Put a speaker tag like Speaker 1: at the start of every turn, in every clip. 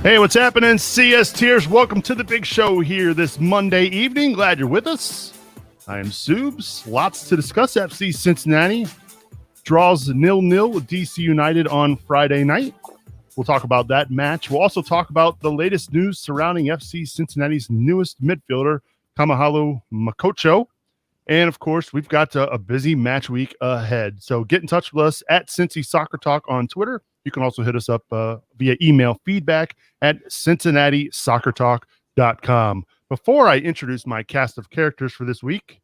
Speaker 1: Hey, what's happening, CSTers? Welcome to the big show here this Monday evening. Glad you're with us. I am Zoobs. Lots to discuss. FC Cincinnati draws 0-0 with DC United on Friday night. We'll talk about that match. We'll also talk about the latest news surrounding FC Cincinnati's newest midfielder, Kamohelo Mokotjo. And, of course, we've got a busy match week ahead. So get in touch with us at Cincy Soccer Talk on Twitter. You can also hit us up via email, feedback@cincinnati-soccertalk.com. Before I introduce my cast of characters for this week,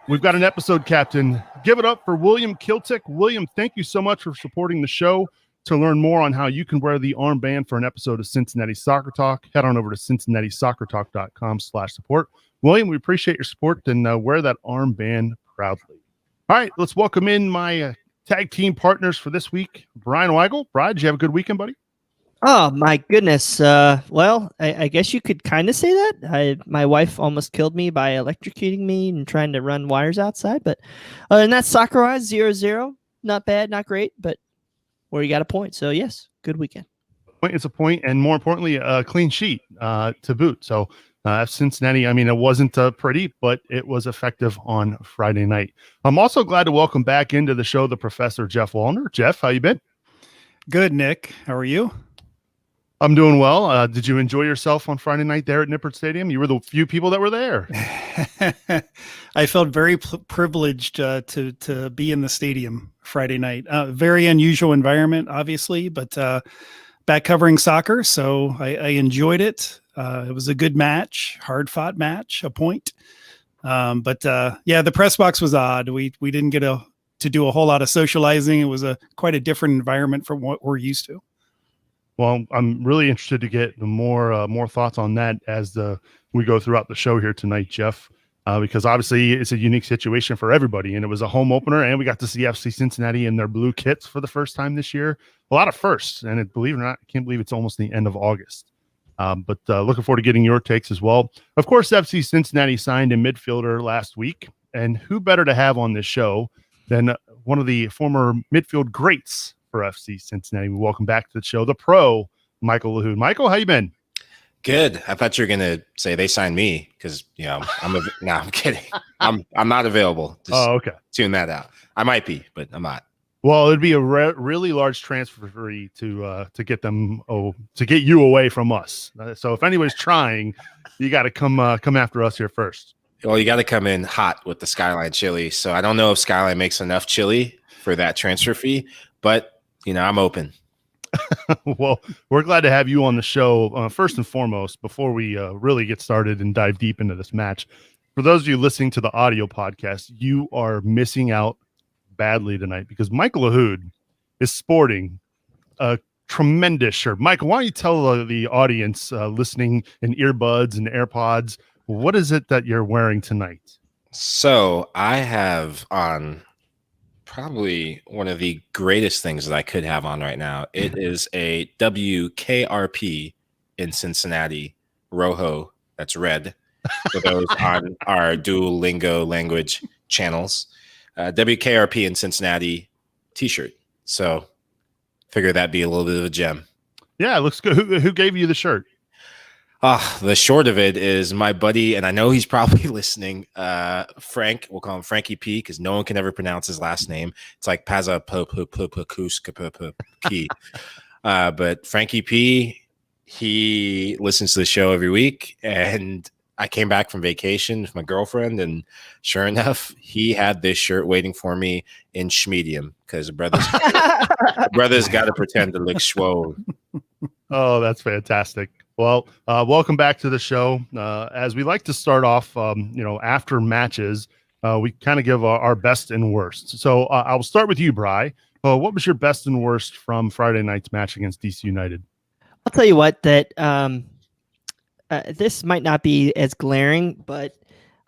Speaker 1: we've got an episode captain. Give it up for William Kiltick. William, thank you so much for supporting the show. To learn more on how you can wear the armband for an episode of Cincinnati Soccer Talk, head on over to cincinnati-soccertalk.com/support. William, we appreciate your support and wear that armband proudly. All right, let's welcome in my tag team partners for this week. Brian Weigel. Brian, did you have a good weekend, buddy?
Speaker 2: Oh, my goodness. Well, I guess you could kind of say that. My wife almost killed me by electrocuting me and trying to run wires outside. But other than that, soccer-wise, 0-0. Not bad, not great, but where you got a point. So, yes, good weekend.
Speaker 1: It's a point, and more importantly, a clean sheet to boot. So, Cincinnati, I mean, it wasn't pretty, but it was effective on Friday night. I'm also glad to welcome back into the show the Professor Jeff Wallner. Jeff, how you been?
Speaker 3: Good, Nick. How are you?
Speaker 1: I'm doing well. Did you enjoy yourself on Friday night there at Nippert Stadium? You were the few people that were there.
Speaker 3: I felt very privileged to be in the stadium Friday night. Very unusual environment, obviously, but back covering soccer, so I enjoyed it. It was a good match, hard-fought match, a point. But the press box was odd. We didn't get to do a whole lot of socializing. It was quite a different environment from what we're used to.
Speaker 1: Well, I'm really interested to get more thoughts on that as we go throughout the show here tonight, Jeff, because obviously it's a unique situation for everybody, and it was a home opener, and we got to see FC Cincinnati in their blue kits for the first time this year. A lot of firsts, and believe it or not, I can't believe it's almost the end of August. But looking forward to getting your takes as well. Of course, FC Cincinnati signed a midfielder last week, and who better to have on this show than one of the former midfield greats for FC Cincinnati. We welcome back to the show, the pro, Michael Lahoud. Michael, how you been?
Speaker 4: Good. I thought you were going to say they signed me because, I'm kidding. I'm not available. Just
Speaker 1: okay.
Speaker 4: Tune that out. I might be, but I'm not.
Speaker 1: Well, it'd be a really large transfer fee to get them to get you away from us. So if anybody's trying, you got to come after us here first.
Speaker 4: Well, you got to come in hot with the Skyline chili. So I don't know if Skyline makes enough chili for that transfer fee, but I'm open.
Speaker 1: Well, we're glad to have you on the show. First and foremost, before we really get started and dive deep into this match, for those of you listening to the audio podcast, you are missing out badly tonight because Michael Lahoud is sporting a tremendous shirt. Michael, why don't you tell the audience listening in earbuds and AirPods, what is it that you're wearing tonight?
Speaker 4: So I have on probably one of the greatest things that I could have on right now. It is a WKRP in Cincinnati Rojo. That's red for those on our Duolingo language channels. WKRP in Cincinnati t-shirt. So figure that'd be a little bit of a gem.
Speaker 1: Yeah, it looks good. Who gave you the shirt?
Speaker 4: The short of it is my buddy, and I know he's probably listening, Frank. We'll call him Frankie P because no one can ever pronounce his last name. It's like Paza Ki. But Frankie P, he listens to the show every week, and I came back from vacation with my girlfriend, and sure enough, he had this shirt waiting for me in schmedium because brother's got to pretend to look swole.
Speaker 1: Oh, that's fantastic. Well, welcome back to the show. As we like to start off, after matches, we kind of give our best and worst. So I'll start with you, Bri. What was your best and worst from Friday night's match against DC United?
Speaker 2: I'll tell you what, that this might not be as glaring, but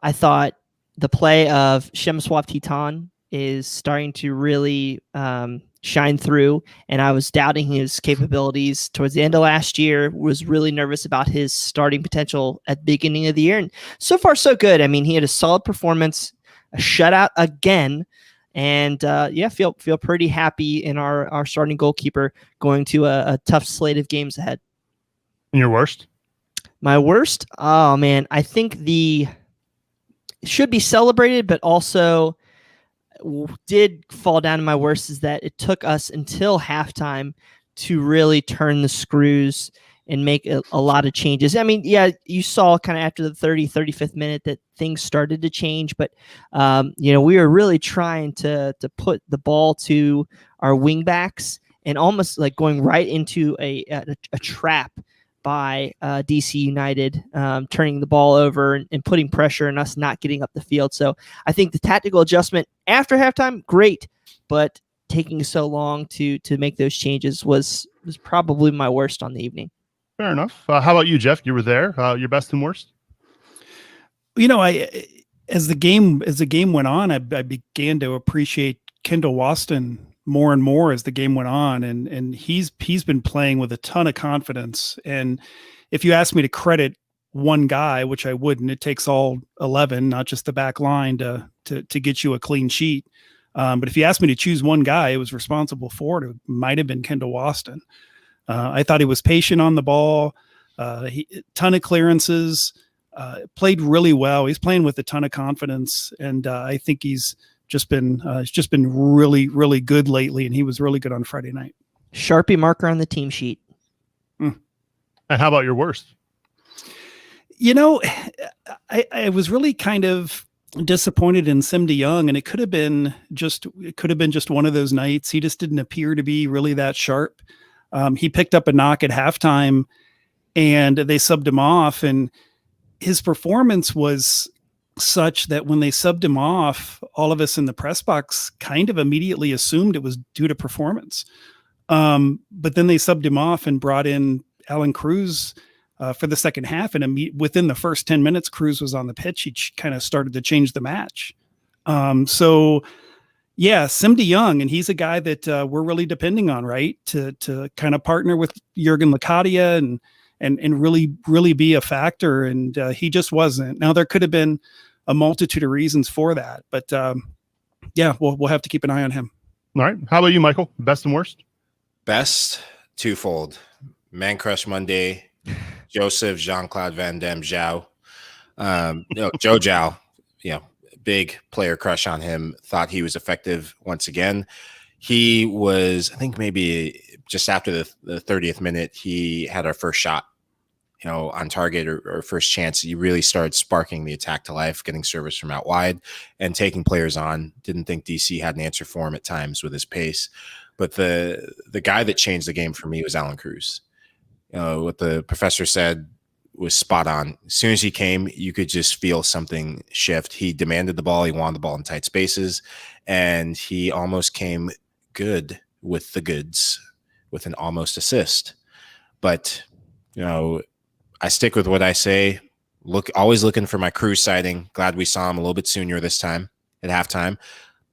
Speaker 2: I thought the play of Przemysław Titan is starting to really shine through, and I was doubting his capabilities towards the end of last year, was really nervous about his starting potential at the beginning of the year, and so far so good. I mean, he had a solid performance, a shutout again, And feel pretty happy in our starting goalkeeper going to a tough slate of games ahead.
Speaker 1: And your worst?
Speaker 2: My worst? Oh man, I think should be celebrated, but also did fall down to my worst is that it took us until halftime to really turn the screws and make a lot of changes. I mean, yeah, you saw kind of after the 35th minute that things started to change, but we were really trying to put the ball to our wing backs and almost like going right into a trap by DC United, turning the ball over and putting pressure and us not getting up the field. So I think the tactical adjustment after halftime, great, but taking so long to make those changes was probably my worst on the evening.
Speaker 1: Fair enough. How about you, Jeff? You were there. Your best and worst?
Speaker 3: As the game went on, I began to appreciate Kendall Waston more and more as the game went on, and he's been playing with a ton of confidence. And if you ask me to credit one guy, which I wouldn't, it takes all 11, not just the back line, to get you a clean sheet. But if you asked me to choose one guy who was responsible for it, it might have been Kendall Waston. I thought he was patient on the ball, ton of clearances, played really well. He's playing with a ton of confidence, and I think he's just been really, really good lately, and he was really good on Friday night.
Speaker 2: Sharpie marker on the team sheet.
Speaker 1: And how about your worst?
Speaker 3: I was really kind of disappointed in Sim DeYoung, and it could have been just one of those nights. He just didn't appear to be really that sharp. He picked up a knock at halftime, and they subbed him off, and his performance was such that when they subbed him off, all of us in the press box kind of immediately assumed it was due to performance. But then they subbed him off and brought in Alan Cruz for the second half, and within the first 10 minutes, Cruz was on the pitch. He kind of started to change the match. Sim DeYoung, and he's a guy that we're really depending on, right, to kind of partner with Jurgen Locadia and really, really be a factor. And he just wasn't. Now, there could have been a multitude of reasons for that, but we'll have to keep an eye on him.
Speaker 1: All right. How about you, Michael? Best and worst?
Speaker 4: Best, twofold. Man Crush Monday, Joseph Jean-Claude Van Damme Zhao. Joe Zhao, big player crush on him. Thought he was effective once again. He was, I think maybe just after the 30th minute, he had our first shot, on target or first chance. He really started sparking the attack to life, getting service from out wide and taking players on. Didn't think DC had an answer for him at times with his pace. But the guy that changed the game for me was Alan Cruz. What the professor said was spot on. As soon as he came, you could just feel something shift. He demanded the ball. He wanted the ball in tight spaces, and he almost came good with the goods with an almost assist. But, I stick with what I say. Always looking for my Cruz sighting. Glad we saw him a little bit sooner this time at halftime.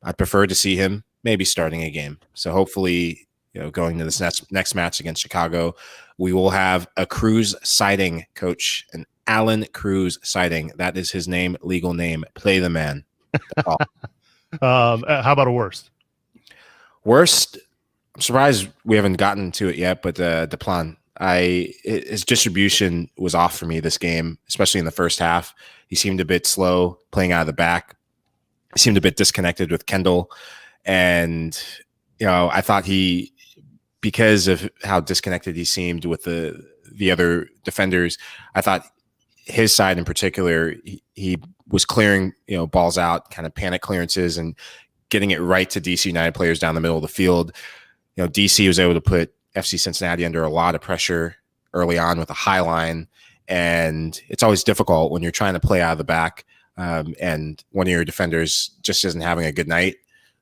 Speaker 4: I'd prefer to see him maybe starting a game. So hopefully, going to this next match against Chicago, we will have a Cruz sighting, coach, an Alan Cruz sighting. That is his name, legal name. Play the man.
Speaker 1: How about a worst?
Speaker 4: Worst, I'm surprised we haven't gotten to it yet, but Deplan, his distribution was off for me this game, especially in the first half. He seemed a bit slow playing out of the back. He seemed a bit disconnected with Kendall. And, I thought because of how disconnected he seemed with the other defenders, I thought his side in particular, he was clearing, balls out, kind of panic clearances and getting it right to DC United players down the middle of the field. DC was able to put FC Cincinnati under a lot of pressure early on with a high line. And it's always difficult when you're trying to play out of the back and one of your defenders just isn't having a good night.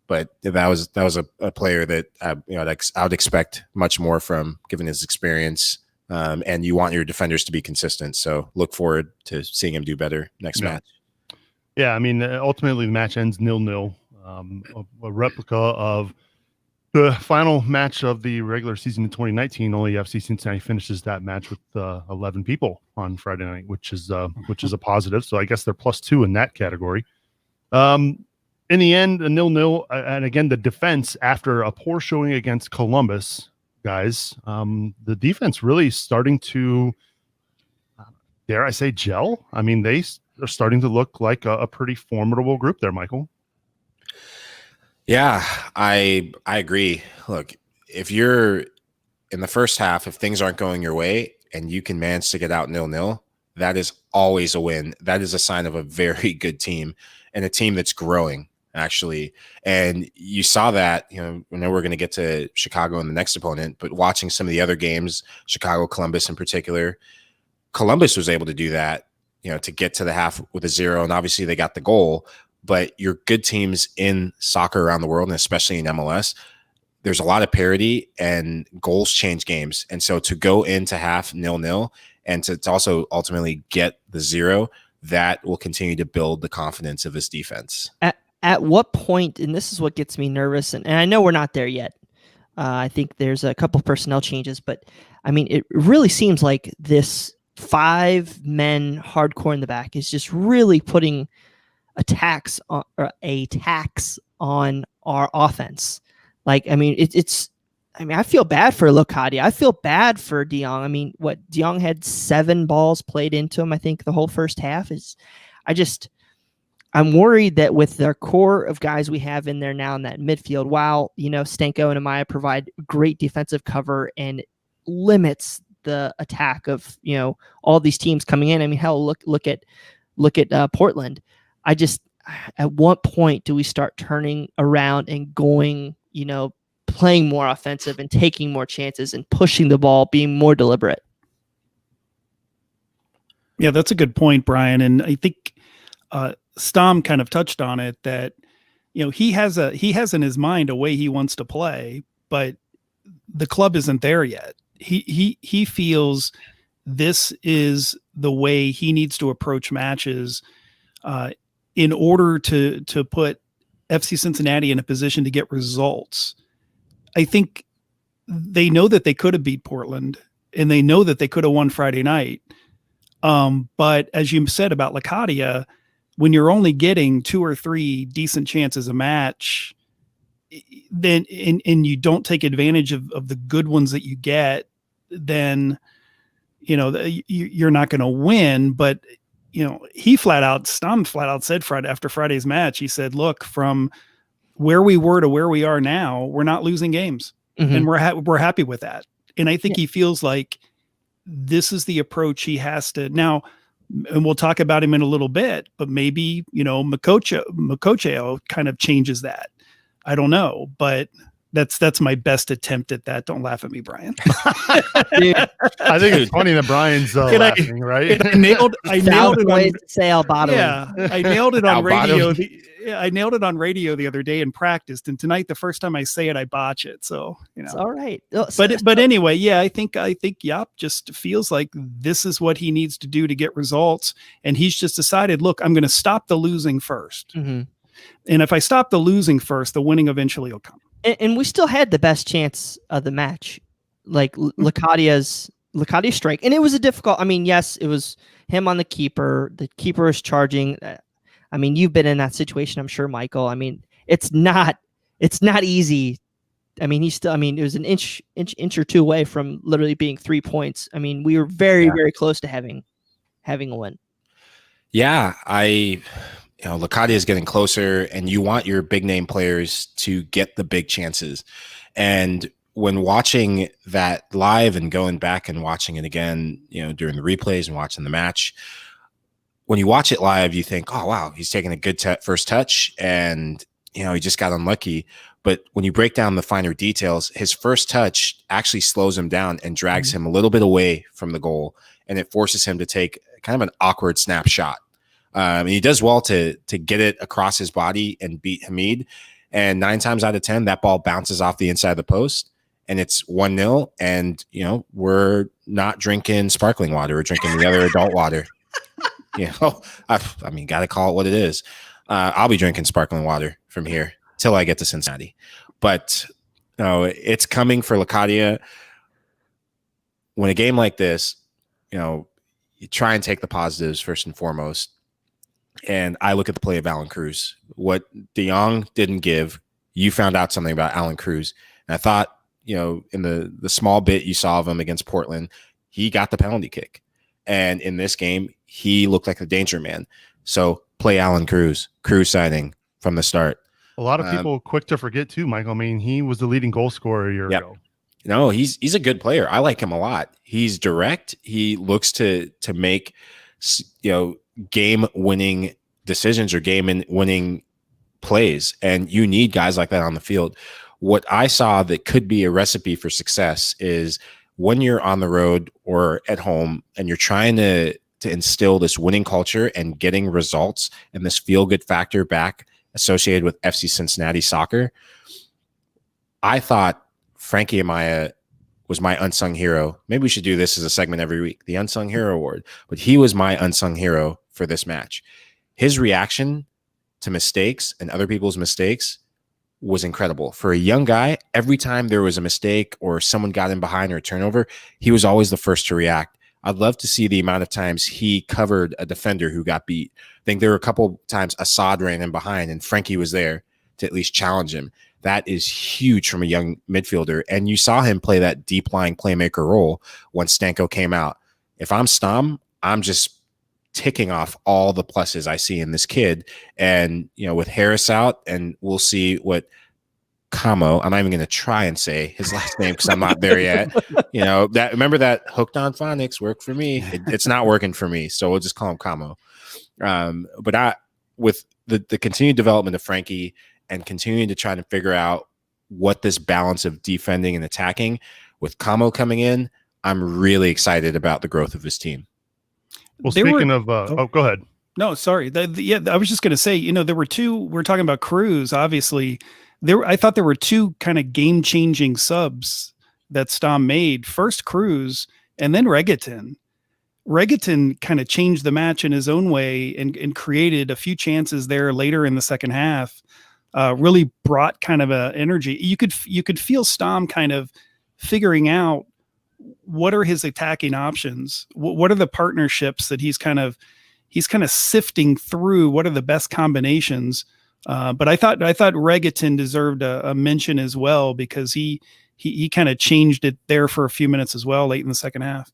Speaker 4: But that was a player that I would expect much more from, given his experience. And you want your defenders to be consistent. So look forward to seeing him do better next match.
Speaker 1: Yeah, I mean, ultimately the match ends 0-0. A replica of the final match of the regular season in 2019. Only FC Cincinnati finishes that match with 11 people on Friday night, which is a positive. So I guess they're +2 in that category. in the end, a 0-0. And again, the defense after a poor showing against Columbus, guys, the defense really starting to, dare I say, gel. I mean, they are starting to look like a pretty formidable group there, Michael.
Speaker 4: Yeah, I agree. Look, if you're in the first half, if things aren't going your way and you can manage to get out 0-0, that is always a win. That is a sign of a very good team and a team that's growing, actually. And you saw that, you know, I know we're going to get to Chicago and the next opponent, but watching some of the other games, Chicago, Columbus in particular, Columbus was able to do that, you know, to get to the half with a 0. And obviously they got the goal, but your good teams in soccer around the world, and especially in MLS, there's a lot of parity and goals change games. And so to go into half 0-0 and to also ultimately get the 0, that will continue to build the confidence of his defense.
Speaker 2: At what point, and this is what gets me nervous, and I know we're not there yet. I think there's a couple of personnel changes, but I mean, it really seems like this 5 men hardcore in the back is just really putting a tax on our offense. Like, I mean, I feel bad for Locadia. I feel bad for De Jong. I mean, De Jong had 7 balls played into him, I think, the whole first half. I'm worried that with their core of guys we have in there now in that midfield, while, you know, Stanko and Amaya provide great defensive cover and limits the attack of, you know, all these teams coming in. I mean, hell, look at Portland. At what point do we start turning around and going, you know, playing more offensive and taking more chances and pushing the ball, being more deliberate?
Speaker 3: Yeah, that's a good point, Brian. And I think Stom kind of touched on it, that, you know, he has in his mind a way he wants to play, but the club isn't there yet. He feels this is the way he needs to approach matches in order to put FC Cincinnati in a position to get results. I think they know that they could have beat Portland, and they know that they could have won Friday night. But as you said about Locadia, when you're only getting 2 or 3 decent chances a match, then and you don't take advantage of the good ones that you get, then, you know, you're not going to win. But, you know, Stom flat out said after Friday's match, he said, look, from where we were to where we are now, we're not losing games, and we're happy with that. And I think he feels like this is the approach he has to now. And we'll talk about him in a little bit, but maybe, you know, Mokotjo kind of changes that. I don't know, but that's my best attempt at that. Don't laugh at me, Brian.
Speaker 1: Dude, I think it's funny that Brian's laughing, right?
Speaker 3: I nailed it on,
Speaker 2: to say Albado.
Speaker 3: Yeah, I nailed it on radio.
Speaker 4: Albado.
Speaker 3: I nailed it on radio the other day and practiced. And tonight, the first time I say it, I botch it. So, you know,
Speaker 2: it's all right.
Speaker 3: But anyway, yeah, I think Yop just feels like this is what he needs to do to get results. And he's just decided, look, I'm going to stop the losing first.
Speaker 2: Mm-hmm.
Speaker 3: And if I stop the losing first, the winning eventually will come.
Speaker 2: And we still had the best chance of the match, like Locadia's strike. And it was a difficult, I mean, yes, it was him on the keeper. The keeper is charging. I mean, you've been in that situation, I'm sure, Michael. I mean, it's not easy. I mean, it was an inch or 2 away from literally being 3 points. I mean, we were very, very close to having a win.
Speaker 4: Yeah, Locadia is getting closer, and you want your big name players to get the big chances. And when watching that live and going back and watching it again, you know, during the replays and watching the match, when you watch it live, you think, oh, wow, he's taking a good first touch, and, you know, he just got unlucky. But when you break down the finer details, his first touch actually slows him down and drags him a little bit away from the goal, and it forces him to take kind of an awkward snapshot. And he does well to get it across his body and beat Hamid. And 9 times out of 10, that ball bounces off the inside of the post, and it's 1-0. And, you know, we're not drinking sparkling water. We're drinking the other adult water. You know, I mean, got to call it what it is. I'll be drinking sparkling water from here till I get to Cincinnati. But it's coming for Locadia. When a game like this, you know, you try and take the positives first and foremost. And I look at the play of Alan Cruz. What De Jong didn't give, you found out something about Alan Cruz. And I thought, in the small bit you saw of him against Portland, he got the penalty kick. And in this game, he looked like a danger man. So play Alan Cruz signing from the start.
Speaker 1: A lot of people quick to forget too, Michael. I mean, he was the leading goal scorer a year ago.
Speaker 4: No, he's a good player. I like him a lot. He's direct. He looks to make game winning decisions or game winning plays, and you need guys like that on the field. What I saw that could be a recipe for success is when you're on the road or at home and you're trying to instill this winning culture and getting results and this feel good factor back associated with FC Cincinnati soccer. I thought Frankie Amaya was my unsung hero. Maybe we should do this as a segment every week, the Unsung Hero Award. But he was my unsung hero for this match. His reaction to mistakes and other people's mistakes was incredible. For a young guy, every time there was a mistake or someone got in behind or a turnover, he was always the first to react. I'd love to see the amount of times he covered a defender who got beat. I think there were a couple times Assad ran in behind and Frankie was there to at least challenge him. That is huge from a young midfielder. And you saw him play that deep lying playmaker role when Stanko came out. If I'm Stom, I'm just ticking off all the pluses I see in this kid. And, with Harris out, and we'll see what Kamo, I'm not even going to try and say his last name because I'm not there yet. Remember that hooked on phonics worked for me. It's not working for me. So we'll just call him Kamo. But with the continued development of Frankie and continuing to try to figure out what this balance of defending and attacking with Kamo coming in, I'm really excited about the growth of this team.
Speaker 1: Well, speaking of, go ahead.
Speaker 3: No, sorry. I was just going to say, there were two. We're talking about Cruz, obviously. I thought there were two kind of game-changing subs that Stom made. First Cruz, and then Regaton. Regaton kind of changed the match in his own way and created a few chances there later in the second half. Really brought kind of a energy. You could feel Stom kind of figuring out what are his attacking options. What are the partnerships that he's kind of sifting through. What are the best combinations? But I thought Regaton deserved a mention as well because he kind of changed it there for a few minutes as well late in the second half.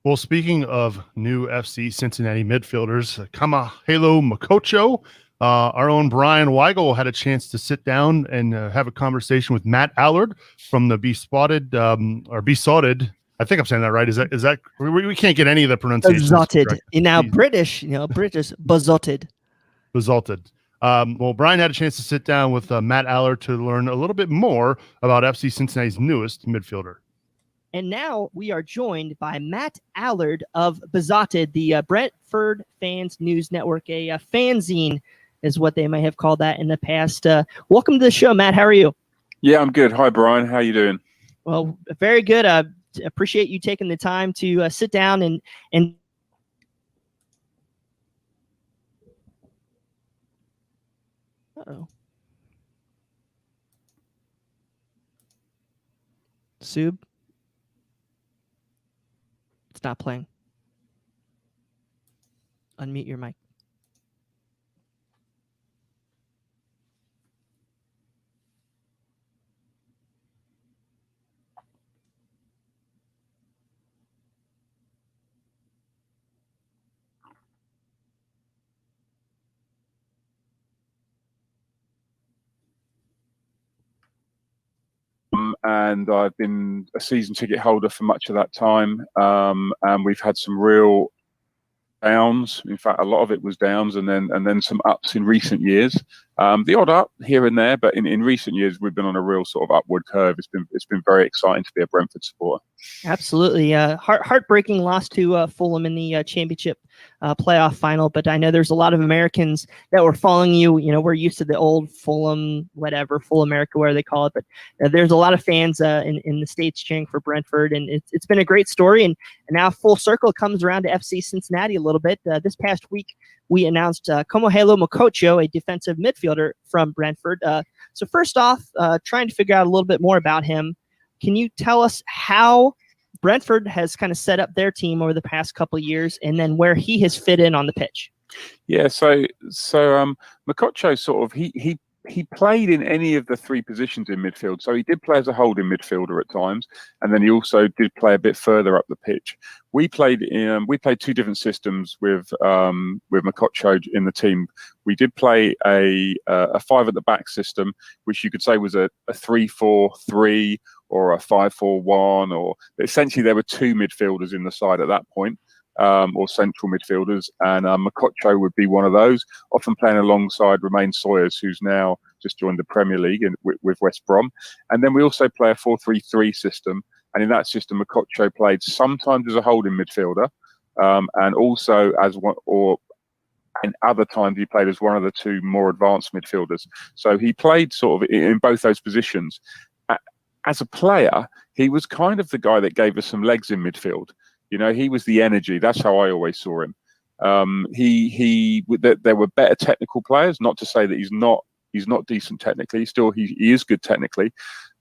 Speaker 1: Well, speaking of new FC Cincinnati midfielders, Kamohelo Mokotjo, our own Brian Weigel had a chance to sit down and have a conversation with Matt Allard from the Besotted. I think I'm saying that right. Is that we can't get any of the pronunciations
Speaker 2: correct. Now British, Besotted. Well, Brian had a chance to sit down with Matt Allard to learn a little bit more about FC Cincinnati's newest midfielder. And now we are joined by Matt Allard of Besotted, the Brentford Fans News Network, a fanzine is what they might have called that in the past. Welcome to the show, Matt. How are you?
Speaker 5: Yeah, I'm good. Hi, Brian. How you doing?
Speaker 2: Well, very good. Appreciate you taking the time to sit down and Uh-oh. Sub? It's not playing. Unmute your mic.
Speaker 5: And I've been a season ticket holder for much of that time. And we've had some real downs. In fact, a lot of it was downs and then some ups in recent years. The odd up here and there, but in recent years, we've been on a real sort of upward curve. It's been very exciting to be a Brentford supporter.
Speaker 2: Absolutely. Heartbreaking loss to Fulham in the championship playoff final, but I know there's a lot of Americans that were following you. We're used to the old Fulham, Full America, where they call it, but there's a lot of fans in the States cheering for Brentford, and it's been a great story. And now full circle comes around to FC Cincinnati a little bit. This past week, we announced Kamohelo Mokotjo, a defensive midfielder from Brentford. So first off, trying to figure out a little bit more about him. Can you tell us how Brentford has kind of set up their team over the past couple of years, and then where he has fit in on the pitch.
Speaker 5: Yeah, so Mokotjo sort of he played in any of the three positions in midfield. So he did play as a holding midfielder at times, and then he also did play a bit further up the pitch. We played two different systems with Mokotjo in the team. We did play a 5 at the back system, which you could say was a 3-4-3 or a 5-4-1, or essentially there were two midfielders in the side at that point. Or central midfielders, and Mokotjo would be one of those, often playing alongside Romain Sawyers, who's now just joined the Premier League with West Brom. And then we also play a 4-3-3 system, and in that system, Mokotjo played sometimes as a holding midfielder, and also as one, or and other times he played as one of the two more advanced midfielders. So he played sort of in both those positions. As a player, he was kind of the guy that gave us some legs in midfield. You know, he was the energy. That's how I always saw him. There were better technical players. Not to say that he's not decent technically. Still, he is good technically,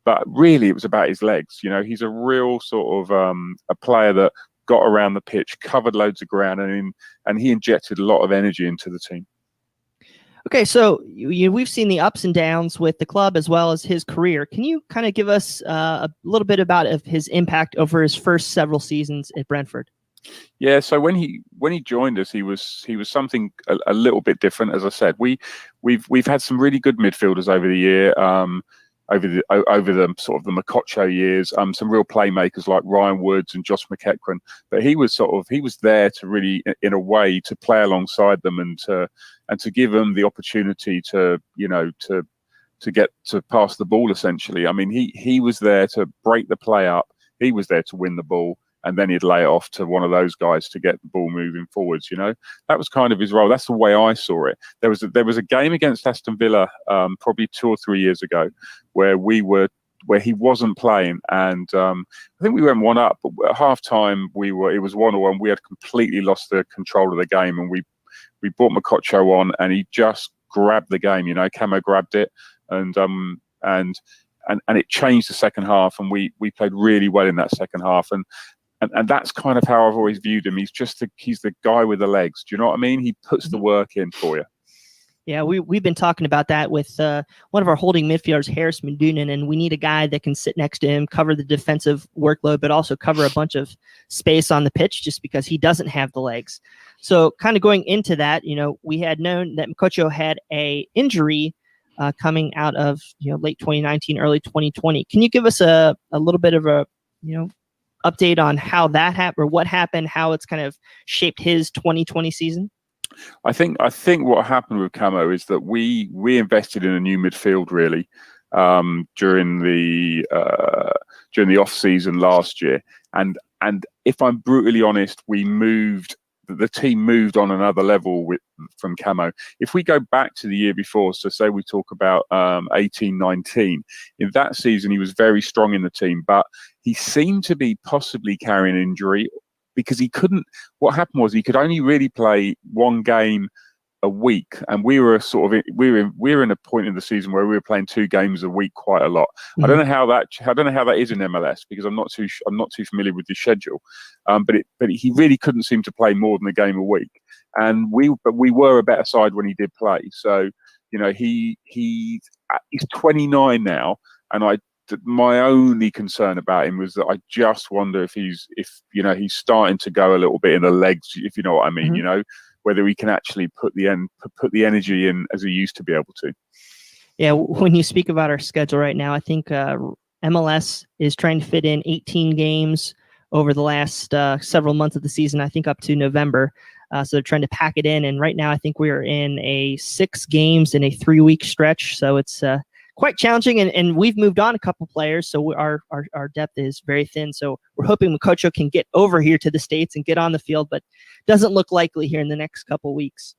Speaker 5: but really it was about his legs. You know, he's a real sort of a player that got around the pitch, covered loads of ground, and he injected a lot of energy into the team.
Speaker 2: Okay, so we've seen the ups and downs with the club as well as his career. Can you kind of give us a little bit about his impact over his first several seasons at Brentford?
Speaker 5: Yeah, so when he joined us, he was something a little bit different. As I said, we've had some really good midfielders over the year. Over the sort of the Mokotjo years, some real playmakers like Ryan Woods and Josh McEachran. But he was there to really, in a way, to play alongside them and to give them the opportunity to get to pass the ball. Essentially, I mean, he was there to break the play up. He was there to win the ball, and then he'd lay it off to one of those guys to get the ball moving forwards. You know, that was kind of his role. That's the way I saw it. There was a game against Aston Villa, probably 2 or 3 years ago, where he wasn't playing, and I think we went 1 up. But at half time, it was 1-1. We had completely lost the control of the game, and we brought Mokotjo on, and he just grabbed the game. You know, Camo grabbed it, and it changed the second half, and we played really well in that second half, and that's kind of how I've always viewed him. He's the guy with the legs. Do you know what I mean? He puts the work in for you.
Speaker 2: Yeah, we've been talking about that with one of our holding midfielders, Harris Mundunan, and we need a guy that can sit next to him, cover the defensive workload, but also cover a bunch of space on the pitch just because he doesn't have the legs. So kind of going into that, we had known that Mokotjo had a injury coming out of late 2019, early 2020. Can you give us a little bit of a update on how that happened, or what happened, how it's kind of shaped his 2020 season?
Speaker 5: I think what happened with Camo is that we invested in a new midfield really during the off season last year, and if I'm brutally honest, the team moved on another level from Camo. If we go back to the year before, so say we talk about 18-19, in that season he was very strong in the team, but he seemed to be possibly carrying an injury because what happened was he could only really play 1 game a week, and we were in a point in the season where we were playing 2 games a week quite a lot. Mm-hmm. I don't know how that is in MLS because I'm not too familiar with the schedule, but he really couldn't seem to play more than a game a week, and we were a better side when he did play. So he's 29 now, and my only concern about him was that I just wonder if he's starting to go a little bit in the legs, if you know what I mean. Mm-hmm. Whether he can actually put the energy in as he used to be able to.
Speaker 2: Yeah, when you speak about our schedule right now, I think MLS is trying to fit in 18 games over the last several months of the season, I think up to November. So they're trying to pack it in. And right now, I think we are in a 6 games in a 3-week stretch. So it's quite challenging. And we've moved on a couple players. So our depth is very thin. So we're hoping Mokotjo can get over here to the States and get on the field, but doesn't look likely here in the next couple weeks.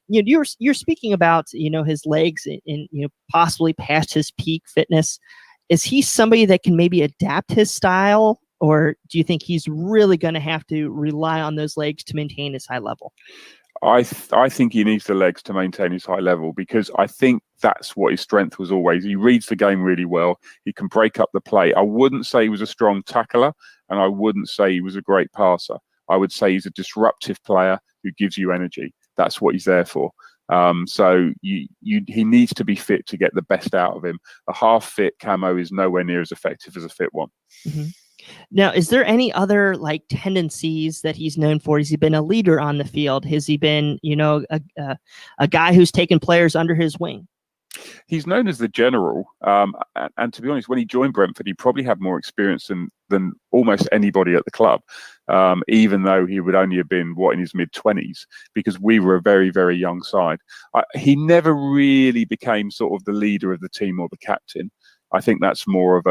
Speaker 2: You're speaking about, his legs and possibly past his peak fitness. Is he somebody that can maybe adapt his style, or do you think he's really going to have to rely on those legs to maintain his high level?
Speaker 5: I think he needs the legs to maintain his high level, because I think that's what his strength was always. He reads the game really well. He can break up the play. I wouldn't say he was a strong tackler, and I wouldn't say he was a great passer. I would say he's a disruptive player who gives you energy. That's what he's there for. So he needs to be fit to get the best out of him. A half-fit Camo is nowhere near as effective as a fit one.
Speaker 2: Mm-hmm. Now, is there any other like tendencies that he's known for? Has he been a leader on the field? Has he been, a guy who's taken players under his wing?
Speaker 5: He's known as the general, and to be honest, when he joined Brentford, he probably had more experience than almost anybody at the club, even though he would only have been in his mid-20s, because we were a very, very young side. He never really became sort of the leader of the team or the captain. I think that's more of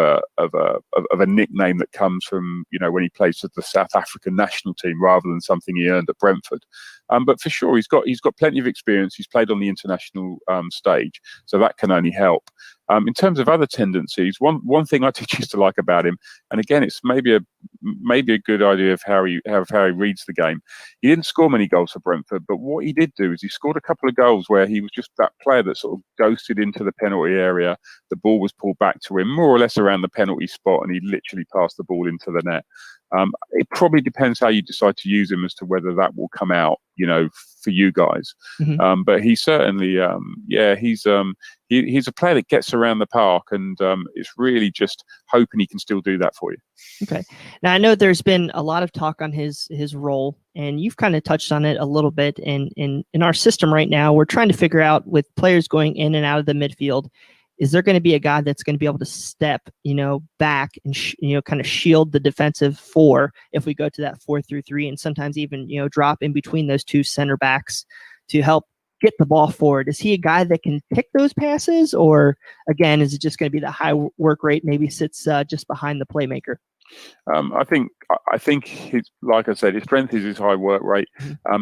Speaker 5: a nickname that comes from when he plays for the South African national team, rather than something he earned at Brentford. But for sure, he's got plenty of experience. He's played on the international stage, so that can only help. In terms of other tendencies, one thing I did used to like about him, and again, it's maybe a good idea of how he reads the game. He didn't score many goals for Brentford, but what he did do is he scored a couple of goals where he was just that player that sort of ghosted into the penalty area. The ball was pulled back to him, more or less around the penalty spot, and he literally passed the ball into the net. It probably depends how you decide to use him as to whether that will come out, for you guys.
Speaker 2: Mm-hmm.
Speaker 5: But he certainly, he's a player that gets around the park, and it's really just hoping he can still do that for you.
Speaker 2: Okay. Now, I know there's been a lot of talk on his role, and you've kind of touched on it a little bit. And in our system right now, we're trying to figure out, with players going in and out of the midfield, is there going to be a guy that's going to be able to step, back and, kind of shield the defensive four if we go to that 4-3-3, and sometimes even, drop in between those two center backs to help get the ball forward? Is he a guy that can pick those passes, or again, is it just going to be the high work rate, maybe sits just behind the playmaker?
Speaker 5: I think like I said, his strength is his high work rate.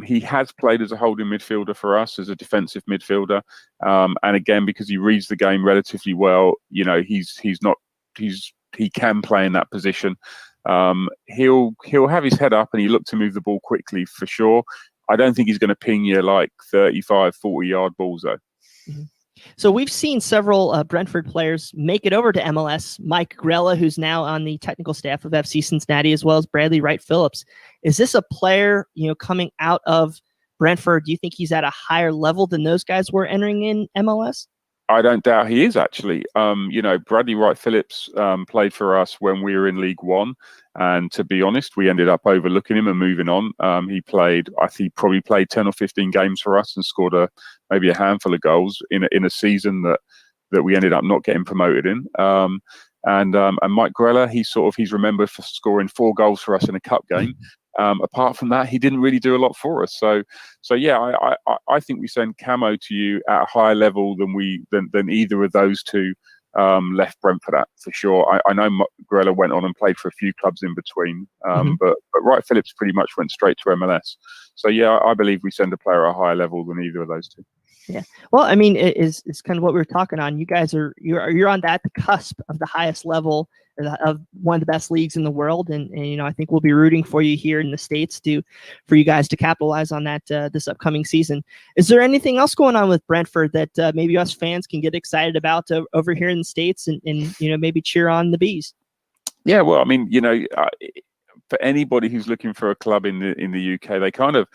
Speaker 5: He has played as a holding midfielder for us, as a defensive midfielder, and again, because he reads the game relatively well, he can play in that position. He'll have his head up, and he look to move the ball quickly for sure. I don't think he's going to ping you like 35, 40-yard balls though.
Speaker 2: Mm-hmm. So we've seen several Brentford players make it over to MLS. Mike Grella, who's now on the technical staff of FC Cincinnati, as well as Bradley Wright Phillips. Is this a player, coming out of Brentford? Do you think he's at a higher level than those guys were entering in MLS?
Speaker 5: I don't doubt he is, actually. Bradley Wright Phillips played for us when we were in League One, and to be honest, we ended up overlooking him and moving on. He probably played 10 or 15 games for us and scored maybe a handful of goals in a season that we ended up not getting promoted in. And Mike Grella, he's remembered for scoring 4 goals for us in a cup game. Apart from that, he didn't really do a lot for us. So yeah, I think we send Camo to you at a higher level than either of those two left Brentford at, for sure. I know Grella went on and played for a few clubs in between, but Wright Phillips pretty much went straight to MLS. So yeah, I believe we send a player at a higher level than either of those two.
Speaker 2: Yeah. Well, I mean, it's kind of what we were talking on. You guys you're on the cusp of the highest level of one of the best leagues in the world, and I think we'll be rooting for you here in the States for you guys to capitalize on that this upcoming season. Is there anything else going on with Brentford that maybe us fans can get excited about over here in the States and maybe cheer on the Bees?
Speaker 5: Yeah, well, I mean, for anybody who's looking for a club in the UK, we're kind of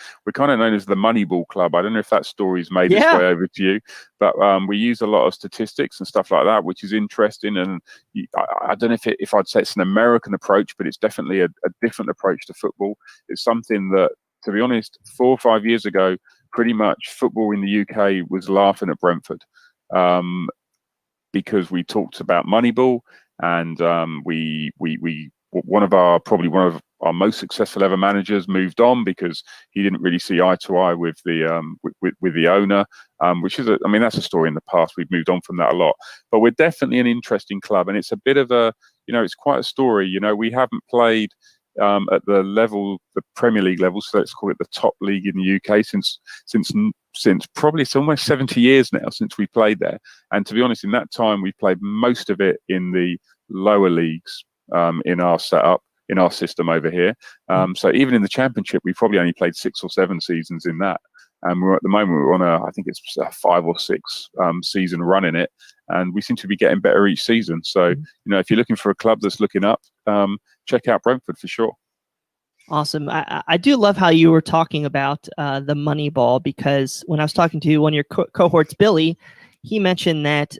Speaker 5: known as the Moneyball Club. I don't know if that story's made its way over to you, but we use a lot of statistics and stuff like that, which is interesting. And I don't know if I'd say it's an American approach, but it's definitely a different approach to football. It's something that, to be honest, 4 or 5 years ago, pretty much football in the UK was laughing at Brentford, because we talked about Moneyball, and one of our most successful ever managers moved on because he didn't really see eye to eye with the owner, which is that's a story in the past. We've moved on from that a lot, but we're definitely an interesting club, and it's a bit of it's quite a story. We haven't played at the Premier League level, so let's call it the top league in the UK since probably it's almost 70 years now since we played there. And to be honest, in that time we've played most of it in the lower leagues. In our setup, in our system over here. So even in the Championship, we probably only played 6 or 7 seasons in that. and we're at the moment we're on I think it's a 5 or 6 season run in it, and we seem to be getting better each season. So if you're looking for a club that's looking up, check out Brentford for sure.
Speaker 2: Awesome. I do love how you were talking about the money ball, because when I was talking to one of your cohorts, Billy, he mentioned that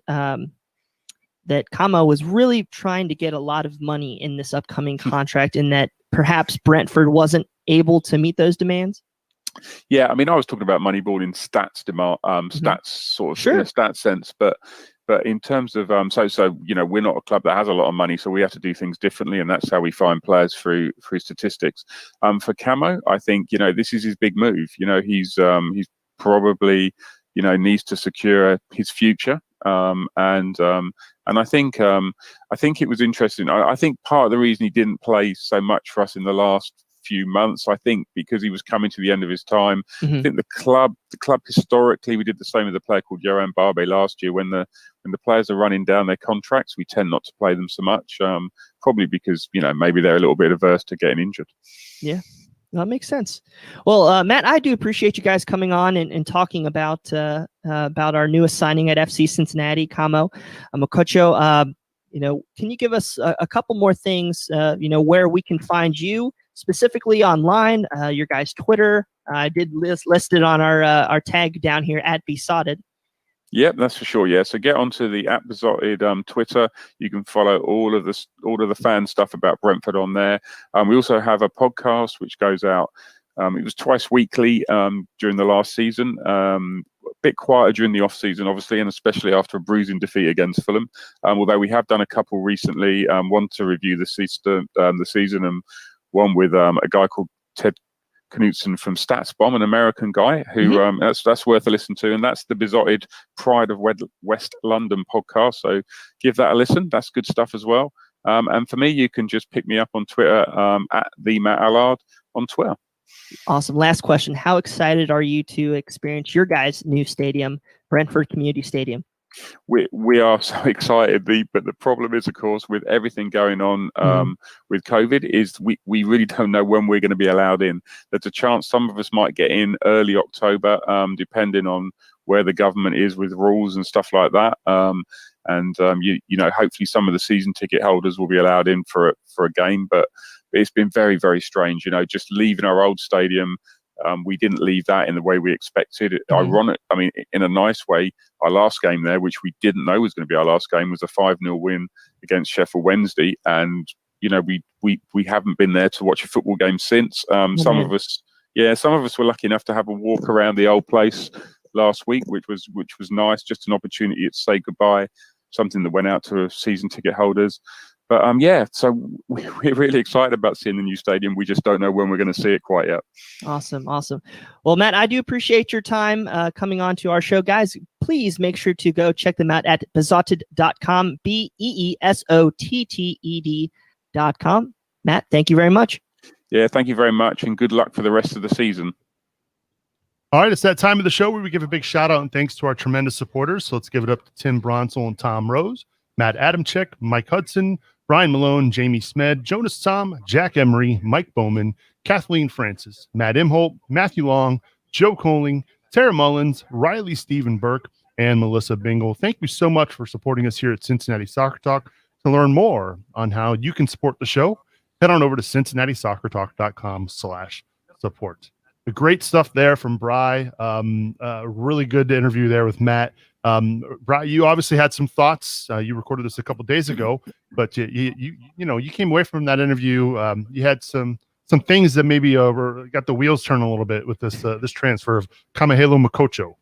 Speaker 2: that Kamo was really trying to get a lot of money in this upcoming contract, and that perhaps Brentford wasn't able to meet those demands.
Speaker 5: Yeah, I mean, I was talking about Moneyball in stats stats sort of in a stats sense, but in terms of so we're not a club that has a lot of money, so we have to do things differently, and that's how we find players through statistics. For Camo, I think this is his big move. He's probably needs to secure his future, and I think it was interesting. I think part of the reason he didn't play so much for us in the last few months, I think because he was coming to the end of his time. I think the club historically, we did the same with a player called Johan Barbe last year. When the players are running down their contracts, we tend not to play them so much, probably because maybe they're a little bit averse to getting injured.
Speaker 2: Yeah, that makes sense. Well, Matt, I do appreciate you guys coming on and talking about our newest signing at FC Cincinnati, Kamohelo Mokotjo. Can you give us a couple more things, where we can find you specifically online, your guys' Twitter? I did list it on our tag down here at Besotted.
Speaker 5: Yep, that's for sure. Yeah, so get onto the @Besotted Twitter. You can follow all of the fan stuff about Brentford on there. We also have a podcast which goes out. It was twice weekly during the last season. A bit quieter during the off season, obviously, and especially after a bruising defeat against Fulham. Although we have done a couple recently, one to review the season, and one with a guy called Ted Knutson from StatsBomb, an American guy who that's worth a listen to, and that's the Besotted Pride of West London podcast. So give that a listen. That's good stuff as well. And for me, you can just pick me up on Twitter at the Matt Allard on Twitter.
Speaker 2: Awesome. Last question: how excited are you to experience your guys' new stadium, Brentford Community Stadium?
Speaker 5: We are so excited, but the problem is, of course, with everything going on with COVID, is we really don't know when we're going to be allowed in. There's a chance some of us might get in early October, depending on where the government is with rules and stuff like that. Hopefully some of the season ticket holders will be allowed in for a game, but it's been very, very strange. Just leaving our old stadium. We didn't leave that in the way we expected. Ironic, I mean, in a nice way, our last game there, which we didn't know was going to be our last game, was a 5-0 win against Sheffield Wednesday. And, we haven't been there to watch a football game since. Some of us were lucky enough to have a walk around the old place last week, which was nice, just an opportunity to say goodbye, something that went out to season ticket holders. But so we're really excited about seeing the new stadium. We just don't know when we're going to see it quite yet.
Speaker 2: Awesome. Well, Matt, I do appreciate your time coming on to our show. Guys, please make sure to go check them out at besotted.com, BEESOTTED.com. Matt, thank you very much.
Speaker 5: Yeah, thank you very much, and good luck for the rest of the season.
Speaker 1: All right, it's that time of the show where we give a big shout out and thanks to our tremendous supporters. So let's give it up to Tim Bronsel and Tom Rose, Matt Adamczyk, Mike Hudson, Brian Malone, Jamie Smed, Jonas Tom, Jack Emery, Mike Bowman, Kathleen Francis, Matt Imholt, Matthew Long, Joe Coling, Tara Mullins, Riley Stephen Burke, and Melissa Bingle. Thank you so much for supporting us here at Cincinnati Soccer Talk. To learn more on how you can support the show, head on over to CincinnatiSoccerTalk.com/support. The great stuff there from Bri. Really good interview there with Matt. Bri, you obviously had some thoughts. You recorded this a couple days ago, but you came away from that interview. You had some things that maybe got the wheels turning a little bit with this transfer of Kamohelo Mokotjo.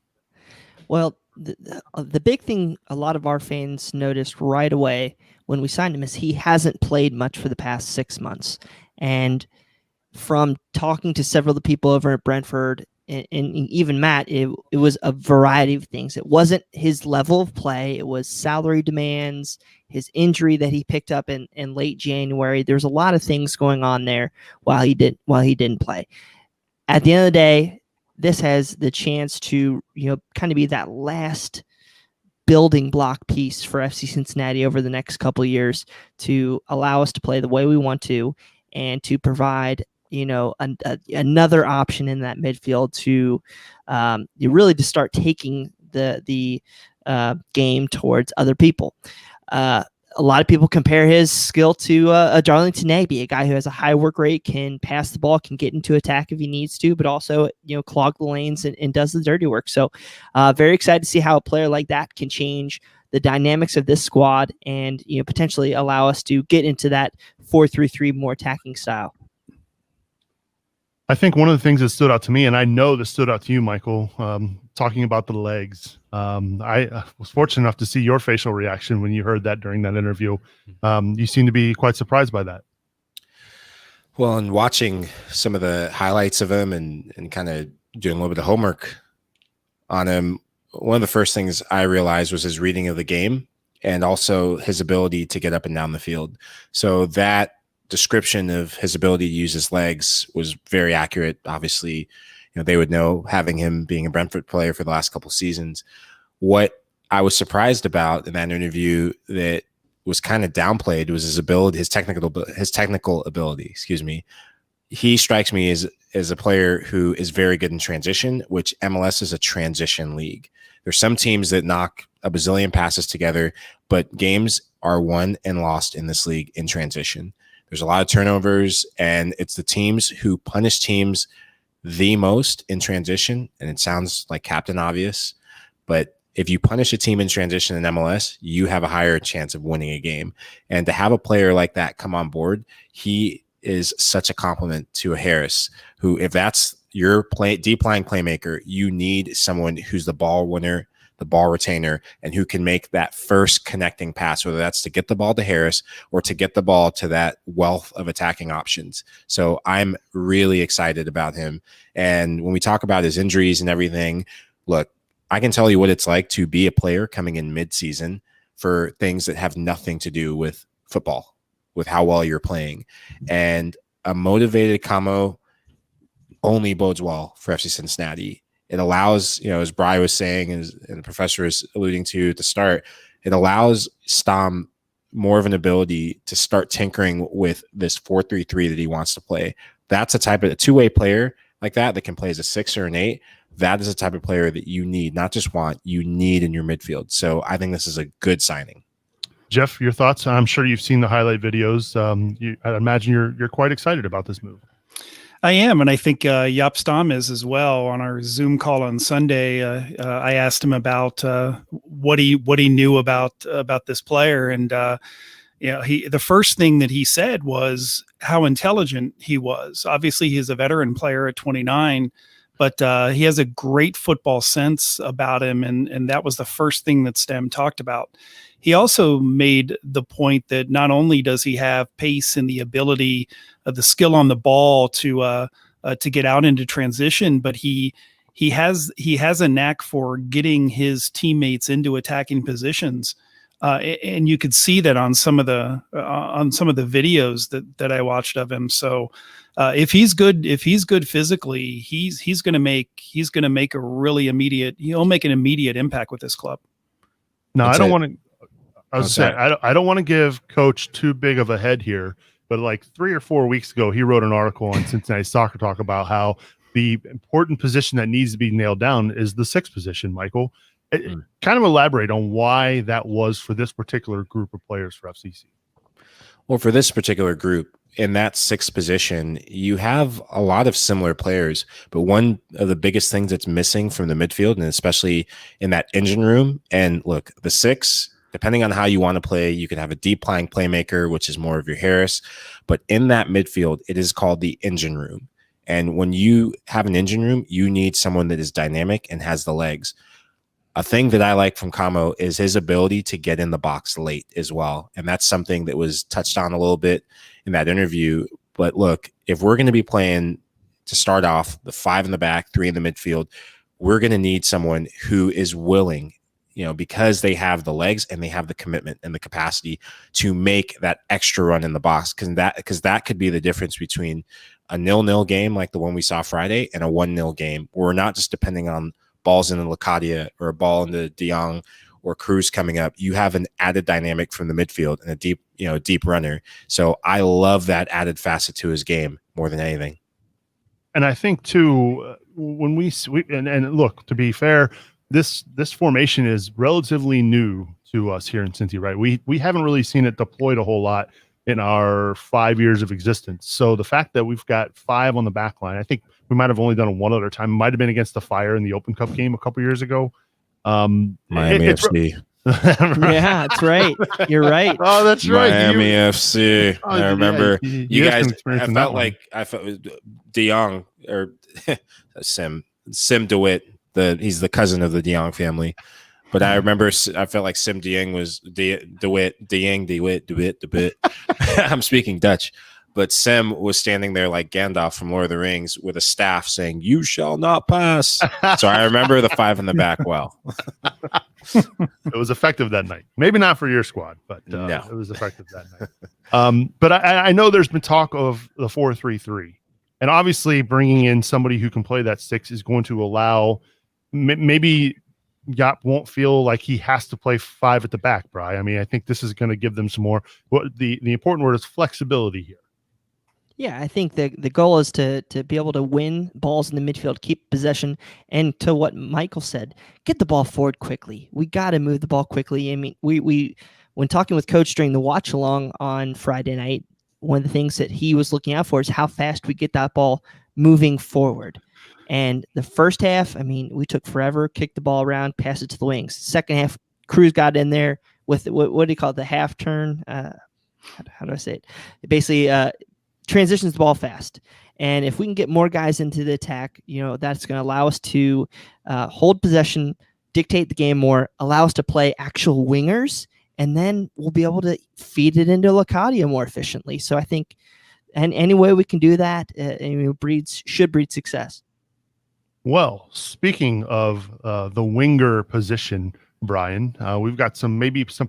Speaker 2: Well, the big thing a lot of our fans noticed right away when we signed him is he hasn't played much for the past 6 months. And from talking to several of the people over at Brentford and even Matt, it was a variety of things. It wasn't his level of play. It was salary demands, his injury that he picked up in late January. There's a lot of things going on there while he didn't play. At the end of the day, this has the chance to kind of be that last building block piece for FC Cincinnati over the next couple of years to allow us to play the way we want to and to provide another option in that midfield to really to start taking the game towards other people. A lot of people compare his skill to a Darlington Nagbe, a guy who has a high work rate, can pass the ball, can get into attack if he needs to, but also clog the lanes and does the dirty work. So very excited to see how a player like that can change the dynamics of this squad and potentially allow us to get into that 4-3-3 more attacking style.
Speaker 1: I think one of the things that stood out to me, and I know that stood out to you, Michael, talking about the legs. I was fortunate enough to see your facial reaction when you heard that during that interview. You seem to be quite surprised by that.
Speaker 4: Well, and watching some of the highlights of him and kind of doing a little bit of homework on him, one of the first things I realized was his reading of the game and also his ability to get up and down the field. So that description of his ability to use his legs was very accurate. Obviously, they would know, having him being a Brentford player for the last couple of seasons. What I was surprised about in that interview that was kind of downplayed was his ability, his technical ability. Excuse me. He strikes me as a player who is very good in transition, which MLS is a transition league. There's some teams that knock a bazillion passes together, but games are won and lost in this league in transition. There's a lot of turnovers, and it's the teams who punish teams the most in transition. And it sounds like Captain Obvious, but if you punish a team in transition in MLS, you have a higher chance of winning a game. And to have a player like that come on board, he is such a compliment to a Harris, who, if that's your deep lying playmaker, you need someone who's the ball winner, the ball retainer, and who can make that first connecting pass, whether that's to get the ball to Harris or to get the ball to that wealth of attacking options. So I'm really excited about him. And when we talk about his injuries and everything, look, I can tell you what it's like to be a player coming in mid-season for things that have nothing to do with football, with how well you're playing. And a motivated Kamo only bodes well for FC Cincinnati. It allows, as Bri was saying, and the professor is alluding to at the start, it allows Stam more of an ability to start tinkering with this 4-3-3 that he wants to play. That's a type of a two-way player like that can play as a 6 or an 8. That is a type of player that you need, not just want, you need in your midfield. So I think this is a good signing.
Speaker 1: Jeff, your thoughts? I'm sure you've seen the highlight videos. I imagine you're quite excited about this move.
Speaker 3: I am, and I think Jaap Stam is as well. On our Zoom call on Sunday, I asked him about what he knew about this player, and the first thing that he said was how intelligent he was. Obviously, he's a veteran player at 29, but he has a great football sense about him, and that was the first thing that Stem talked about. He also made the point that not only does he have pace and the ability, the skill on the ball to get out into transition, but he has a knack for getting his teammates into attacking positions, and you could see that on some of the videos that I watched of him. So if he's good physically, he's going to make a really immediate. He'll make an immediate impact with this club.
Speaker 1: No, I don't want to. I was saying I don't want to give Coach too big of a head here, but like 3 or 4 weeks ago, he wrote an article on Cincinnati Soccer Talk about how the important position that needs to be nailed down is the 6th position. Michael, kind of elaborate on why that was for this particular group of players for FCC.
Speaker 4: Well, for this particular group, in that 6th position, you have a lot of similar players, but one of the biggest things that's missing from the midfield, and especially in that engine room, and look, the 6, depending on how you want to play, you can have a deep lying playmaker, which is more of your Harris, but in that midfield, it is called the engine room. And when you have an engine room, you need someone that is dynamic and has the legs. A thing that I like from Kamo is his ability to get in the box late as well. And that's something that was touched on a little bit in that interview. But look, if we're going to be playing to start off the 5 in the back, 3 in the midfield, we're going to need someone who is willing, because they have the legs and they have the commitment and the capacity to make that extra run in the box. Because that could be the difference between a 0-0 game like the one we saw Friday and a 1-0 game where we're not just depending on balls into Locadia or a ball into De Jong or Cruz coming up, you have an added dynamic from the midfield and a deep runner. So I love that added facet to his game more than anything.
Speaker 1: And I think too, when we and look, to be fair, this formation is relatively new to us here in Cincy, right? We haven't really seen it deployed a whole lot in our 5 years of existence. So the fact that we've got 5 on the back line, I think we might have only done it one other time. It might have been against the Fire in the Open Cup game a couple years ago.
Speaker 4: Miami FC.
Speaker 2: Yeah, that's right. You're right.
Speaker 1: Oh, that's right.
Speaker 4: Miami FC.
Speaker 1: Oh,
Speaker 4: I remember
Speaker 1: yeah,
Speaker 4: you
Speaker 1: have
Speaker 4: guys.
Speaker 1: some experience in that
Speaker 4: I felt De Jong or Sim DeWitt. He's the cousin of the De Jong family. But I remember I felt like Sim De Jong was DeWitt. I'm speaking Dutch. But Sim was standing there like Gandalf from Lord of the Rings with a staff saying, "You shall not pass." So I remember the 5 in the back well.
Speaker 1: It was effective that night. Maybe not for your squad, but
Speaker 4: No.
Speaker 1: it was effective that night. But I know there's been talk of the 4-3-3. And obviously bringing in somebody who can play that 6 is going to allow maybe Yap won't feel like he has to play 5 at the back, Bri. I mean, I think this is going to give them some more. The important word is flexibility here.
Speaker 2: Yeah, I think the goal is to be able to win balls in the midfield, keep possession, and to what Michael said, get the ball forward quickly. We got to move the ball quickly. I mean, we when talking with Coach during the watch along on Friday night, one of the things that he was looking out for is how fast we get that ball moving forward. And the first half, I mean, we took forever, kicked the ball around, passed it to the wings. Second half, Cruz got in there with what do you call it, the half turn? How do I say it? It basically transitions the ball fast. And if we can get more guys into the attack, that's going to allow us to hold possession, dictate the game more, allow us to play actual wingers, and then we'll be able to feed it into Locadia more efficiently. So I think, and any way we can do that, should breed success.
Speaker 1: Well, speaking of the winger position, Brian, we've got some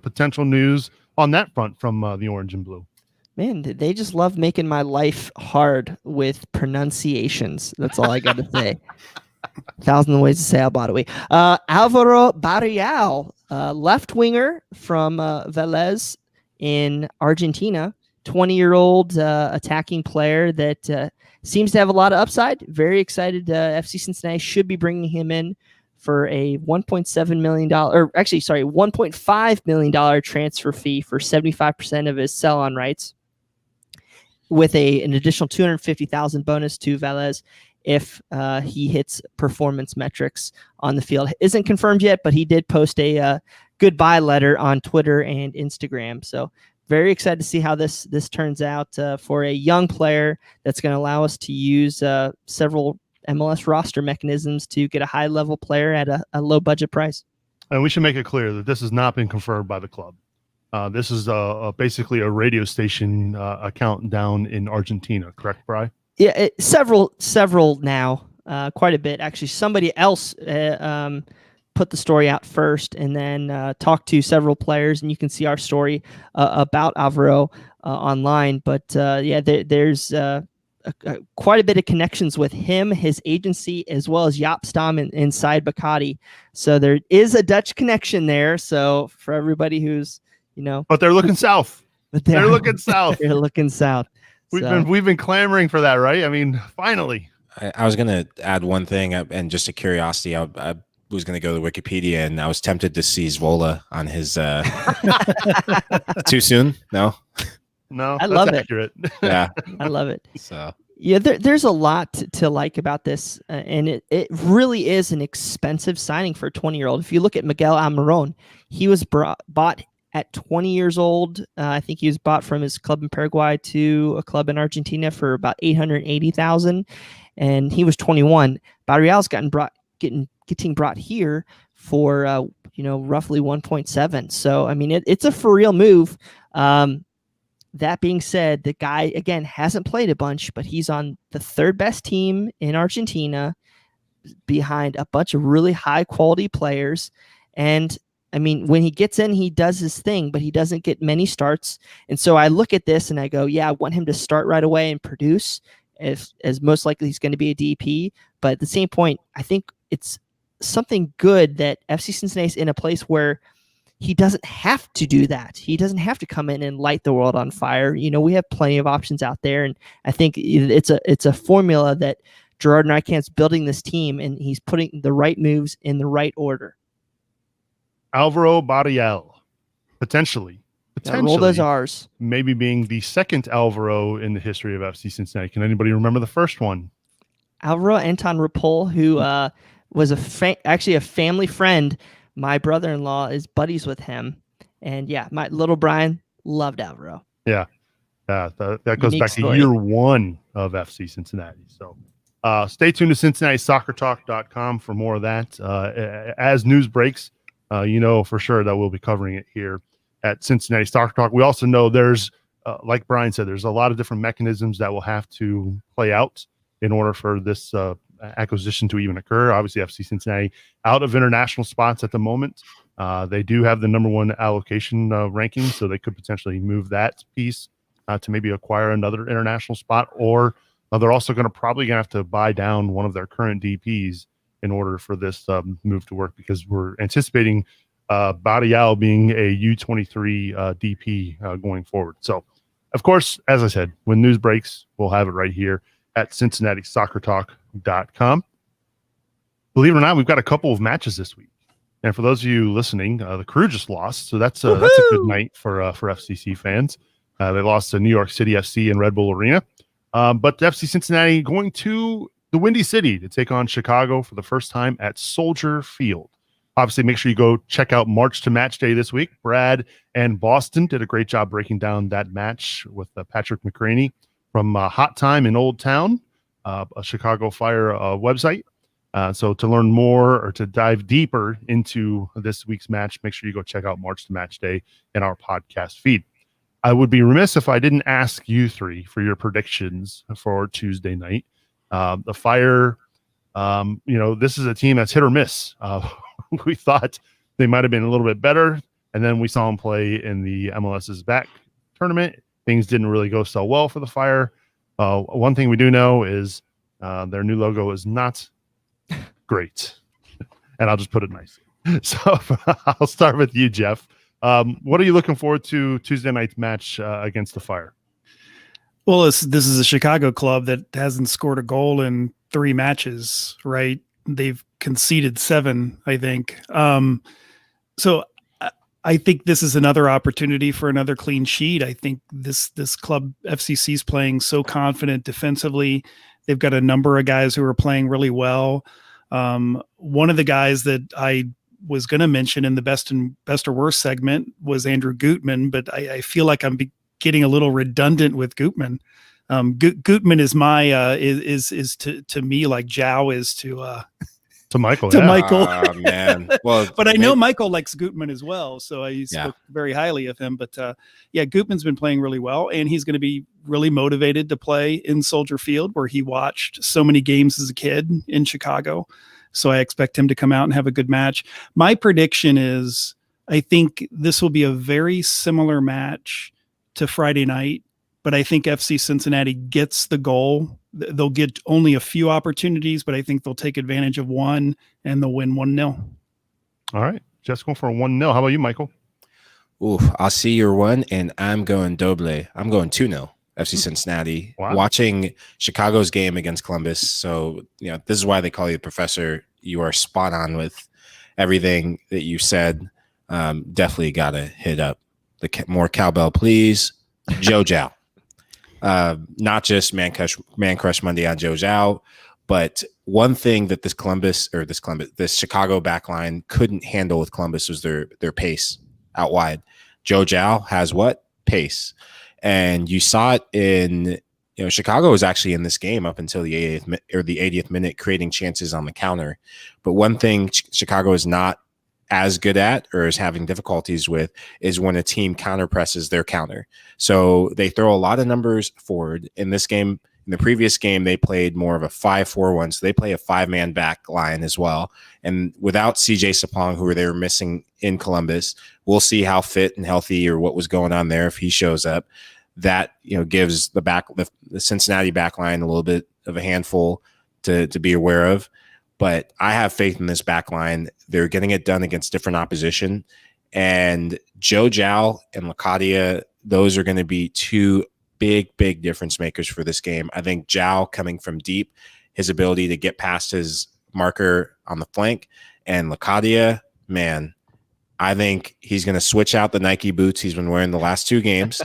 Speaker 1: potential news on that front from the Orange and Blue.
Speaker 2: Man, they just love making my life hard with pronunciations. That's all I got to say. 1,000 ways to say Al Badawi. Alvaro Barrial, left winger from Vélez in Argentina, 20-year-old attacking player that seems to have a lot of upside. Very excited. FC Cincinnati should be bringing him in for a $1.7 million, $1.5 million transfer fee for 75% of his sell-on rights, with an additional $250,000 bonus to Vélez if he hits performance metrics on the field. Isn't confirmed yet, but he did post a goodbye letter on Twitter and Instagram. So very excited to see how this turns out for a young player that's going to allow us to use several MLS roster mechanisms to get a high-level player at a low-budget price.
Speaker 1: And we should make it clear that this has not been confirmed by the club. This is basically a radio station account down in Argentina, correct, Bri?
Speaker 2: Yeah, several now, quite a bit. Actually, somebody else put the story out first and then talked to several players, and you can see our story about Alvaro online. But there's quite a bit of connections with him, his agency, as well as Jaap Stam inside Bacardi. So there is a Dutch connection there. So for everybody who's
Speaker 1: but they're looking south. They're looking south.
Speaker 2: They're looking south.
Speaker 1: We've been clamoring for that, right? I mean, finally.
Speaker 4: I was going to add one thing, and just a curiosity. I was going to go to Wikipedia, and I was tempted to see Zvola on his. Too soon? No.
Speaker 1: I love it. Accurate.
Speaker 4: Yeah,
Speaker 2: I love it.
Speaker 4: So
Speaker 2: yeah, there's a lot to like about this, and it really is an expensive signing for a 20-year-old. If you look at Miguel Almiron, he was bought at 20 years old. I think he was bought from his club in Paraguay to a club in Argentina for about $880,000, and he was 21. Barrial's getting brought here for roughly 1.7. So I mean, it's a for real move. That being said, the guy again hasn't played a bunch, but he's on the third best team in Argentina, behind a bunch of really high quality players, and I mean, when he gets in, he does his thing, but he doesn't get many starts. And so I look at this and I go, yeah, I want him to start right away and produce, as most likely he's going to be a DP. But at the same point, I think it's something good that FC Cincinnati is in a place where he doesn't have to do that. He doesn't have to come in and light the world on fire. We have plenty of options out there, and I think it's a formula that Gerard Nykant's building this team, and he's putting the right moves in the right order.
Speaker 1: Alvaro Barrial, potentially
Speaker 2: Roll those R's.
Speaker 1: Maybe being the second Alvaro in the history of FC Cincinnati. Can anybody remember the first one?
Speaker 2: Alvaro Anton Ripoll, who was actually a family friend. My brother-in-law is buddies with him. And yeah, my little Brian loved Alvaro.
Speaker 1: Yeah. That goes
Speaker 2: Unique
Speaker 1: back
Speaker 2: story.
Speaker 1: to year one of FC Cincinnati. So stay tuned to CincinnatiSoccerTalk.com for more of that. As news breaks, for sure that we'll be covering it here at Cincinnati Soccer Talk. We also know there's, like Brian said, there's a lot of different mechanisms that will have to play out in order for this acquisition to even occur. Obviously, FC Cincinnati out of international spots at the moment. They do have the number one allocation ranking, so they could potentially move that piece to maybe acquire another international spot, or they're also probably going to have to buy down one of their current DPs in order for this move to work, because we're anticipating Barrial being a U23 DP going forward. So, of course, as I said, when news breaks, we'll have it right here at CincinnatiSoccerTalk.com. Believe it or not, we've got a couple of matches this week. And for those of you listening, the Crew just lost, so that's a good night for FCC fans. They lost to New York City FC in Red Bull Arena. But FC Cincinnati going to the Windy City to take on Chicago for the first time at Soldier Field. Obviously, make sure you go check out March to Match Day this week. Brad and Boston did a great job breaking down that match with Patrick McCraney from Hot Time in Old Town, a Chicago Fire website. So to learn more or to dive deeper into this week's match, make sure you go check out March to Match Day in our podcast feed. I would be remiss if I didn't ask you three for your predictions for Tuesday night. The Fire, this is a team that's hit or miss. We thought they might have been a little bit better, and then we saw them play in the MLS's back tournament. Things didn't really go so well for the Fire. One thing we do know is their new logo is not great, and I'll just put it nicely. So I'll start with you, Jeff. What are you looking forward to Tuesday night's match against the Fire?
Speaker 3: Well, this is a Chicago club that hasn't scored a goal in 3 matches, right? They've conceded 7, I think. So I think this is another opportunity for another clean sheet. I think this club, FCC, is playing so confident defensively. They've got a number of guys who are playing really well. One of the guys that I was going to mention in the best or worst segment was Andrew Gootman, but I feel like I'm getting a little redundant with Gootman. Gootman is my is to me like Zhao is to
Speaker 1: Michael.
Speaker 3: To Michael.
Speaker 4: Man. Well,
Speaker 3: but I know Michael likes Gootman as well, so I spoke very highly of him. But Gootman's been playing really well, and he's going to be really motivated to play in Soldier Field, where he watched so many games as a kid in Chicago. So I expect him to come out and have a good match. My prediction is I think this will be a very similar match to Friday night, but I think FC Cincinnati gets the goal. They'll get only a few opportunities, but I think they'll take advantage of one and they'll win 1-0.
Speaker 1: All right. Just going for a 1-0. How about you, Michael?
Speaker 4: Ooh, I'll see your 1, and I'm going doble. I'm going 2-0. FC Cincinnati.
Speaker 1: Wow.
Speaker 4: Watching Chicago's game against Columbus. So, this is why they call you the professor. You are spot on with everything that you said. Definitely got to hit up the more cowbell, please. Joe Zhao. Not just man crush Monday on Joe Zhao, but one thing that this Chicago backline couldn't handle with Columbus was their pace out wide. Joe Zhao has what? Pace. And you saw it in, Chicago was actually in this game up until the 80th minute, creating chances on the counter. But one thing Chicago is not as good at, or is having difficulties with, is when a team counter presses their counter. So they throw a lot of numbers forward. In this game, in the previous game, they played more of a 5-4-1. So they play a 5-man back line as well. And without CJ Sapong, who they were missing in Columbus, we'll see how fit and healthy or what was going on there if he shows up. That gives the Cincinnati back line a little bit of a handful to be aware of. But I have faith in this back line. They're getting it done against different opposition. And Joe Jal and Lacadia, those are going to be two big difference makers for this game. I think Jal coming from deep, his ability to get past his marker on the flank, and Lacadia, man, I think he's going to switch out the Nike boots he's been wearing the last 2 games,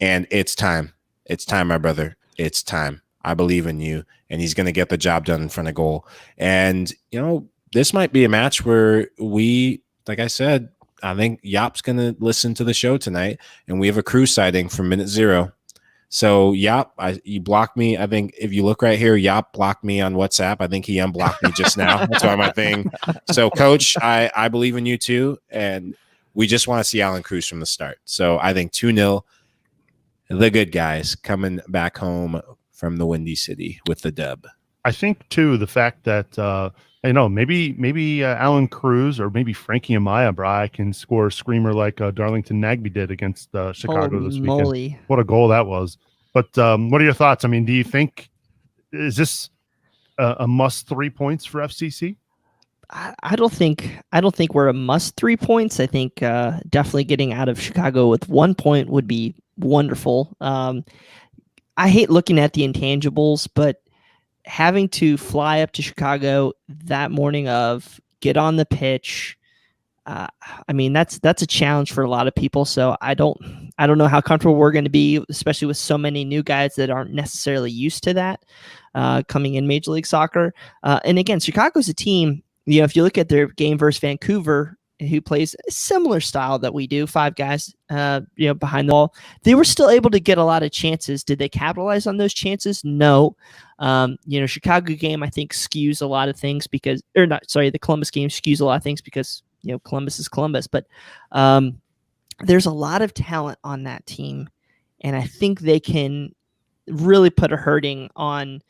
Speaker 4: and it's time. It's time, my brother. It's time. I believe in you, and he's going to get the job done in front of goal. And, this might be a match where we, like I said, I think Yap's going to listen to the show tonight, and we have a crew sighting from minute 0. So, Yap, you blocked me. I think if you look right here, Yap blocked me on WhatsApp. I think he unblocked me just now. That's why my thing. So, Coach, I believe in you too, and we just want to see Alan Cruz from the start. So, I think 2-0, the good guys coming back home from the Windy City with the dub.
Speaker 1: I think, too, the fact that maybe Alan Cruz or maybe Frankie Amaya, can score a screamer like Darlington Nagby did against Chicago this weekend.
Speaker 2: Moly.
Speaker 1: What a goal that was. But what are your thoughts? I mean, do you think, is this a must 3 points for FCC?
Speaker 2: I don't think we're a must 3 points. I think definitely getting out of Chicago with 1 point would be wonderful. I hate looking at the intangibles, but having to fly up to Chicago that morning of, get on the pitch, I mean, that's a challenge for a lot of people. So I don't know how comfortable we're going to be, especially with so many new guys that aren't necessarily used to that coming in Major League Soccer. And again, Chicago's a team, if you look at their game versus Vancouver, who plays a similar style that we do, 5 guys, behind the ball, they were still able to get a lot of chances. Did they capitalize on those chances? No. Chicago game, I think, skews a lot of things the Columbus game skews a lot of things because, Columbus is Columbus, but there's a lot of talent on that team. And I think they can really put a hurting on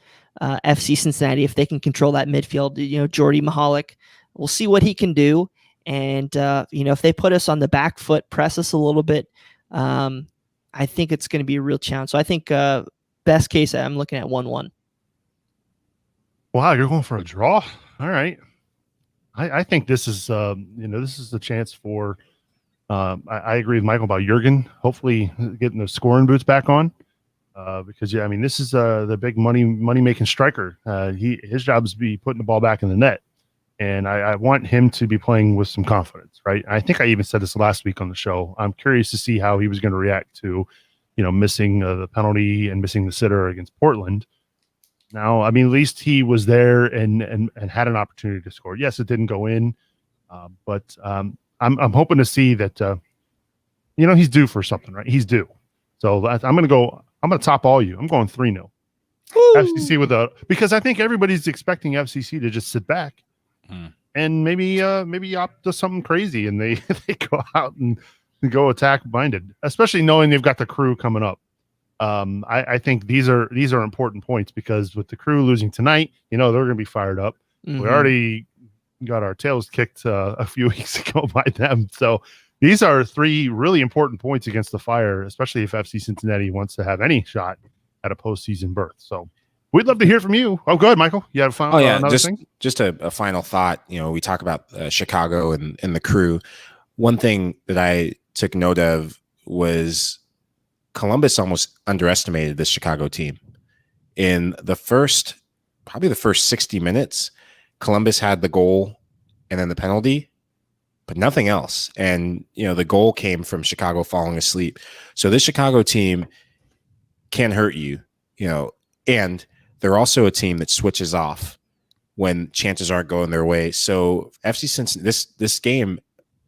Speaker 2: FC Cincinnati if they can control that midfield. Jordy Mahalik, we'll see what he can do. And, if they put us on the back foot, press us a little bit, I think it's going to be a real challenge. So I think best case, I'm looking at 1-1.
Speaker 1: Wow, you're going for a draw? All right. I think this is, this is the chance for, I agree with Michael about Jurgen, hopefully getting the scoring boots back on. Because, this is the big money-making striker. His job is to be putting the ball back in the net. And I want him to be playing with some confidence, right? I think I even said this last week on the show. I'm curious to see how he was going to react to, missing the penalty and missing the sitter against Portland. Now, at least he was there and had an opportunity to score. Yes, it didn't go in, but I'm hoping to see that, he's due for something, right? He's due. So I'm going to top all you. I'm going 3-0. FCC because I think everybody's expecting FCC to just sit back. And maybe Yop does something crazy and they go out and go attack minded, especially knowing they've got the crew coming up. I think these are important points because with the crew losing tonight, they're going to be fired up. Mm-hmm. We already got our tails kicked a few weeks ago by them. So these are 3 really important points against the Fire, especially if FC Cincinnati wants to have any shot at a postseason berth. So we'd love to hear from you. Oh, go ahead, Michael. You have another thing?
Speaker 4: Just a final thought. We talk about Chicago and the crew. One thing that I took note of was Columbus almost underestimated this Chicago team. In probably the first 60 minutes, Columbus had the goal and then the penalty, but nothing else. And, the goal came from Chicago falling asleep. So this Chicago team can hurt you, and they're also a team that switches off when chances aren't going their way. So FC Cincinnati, this game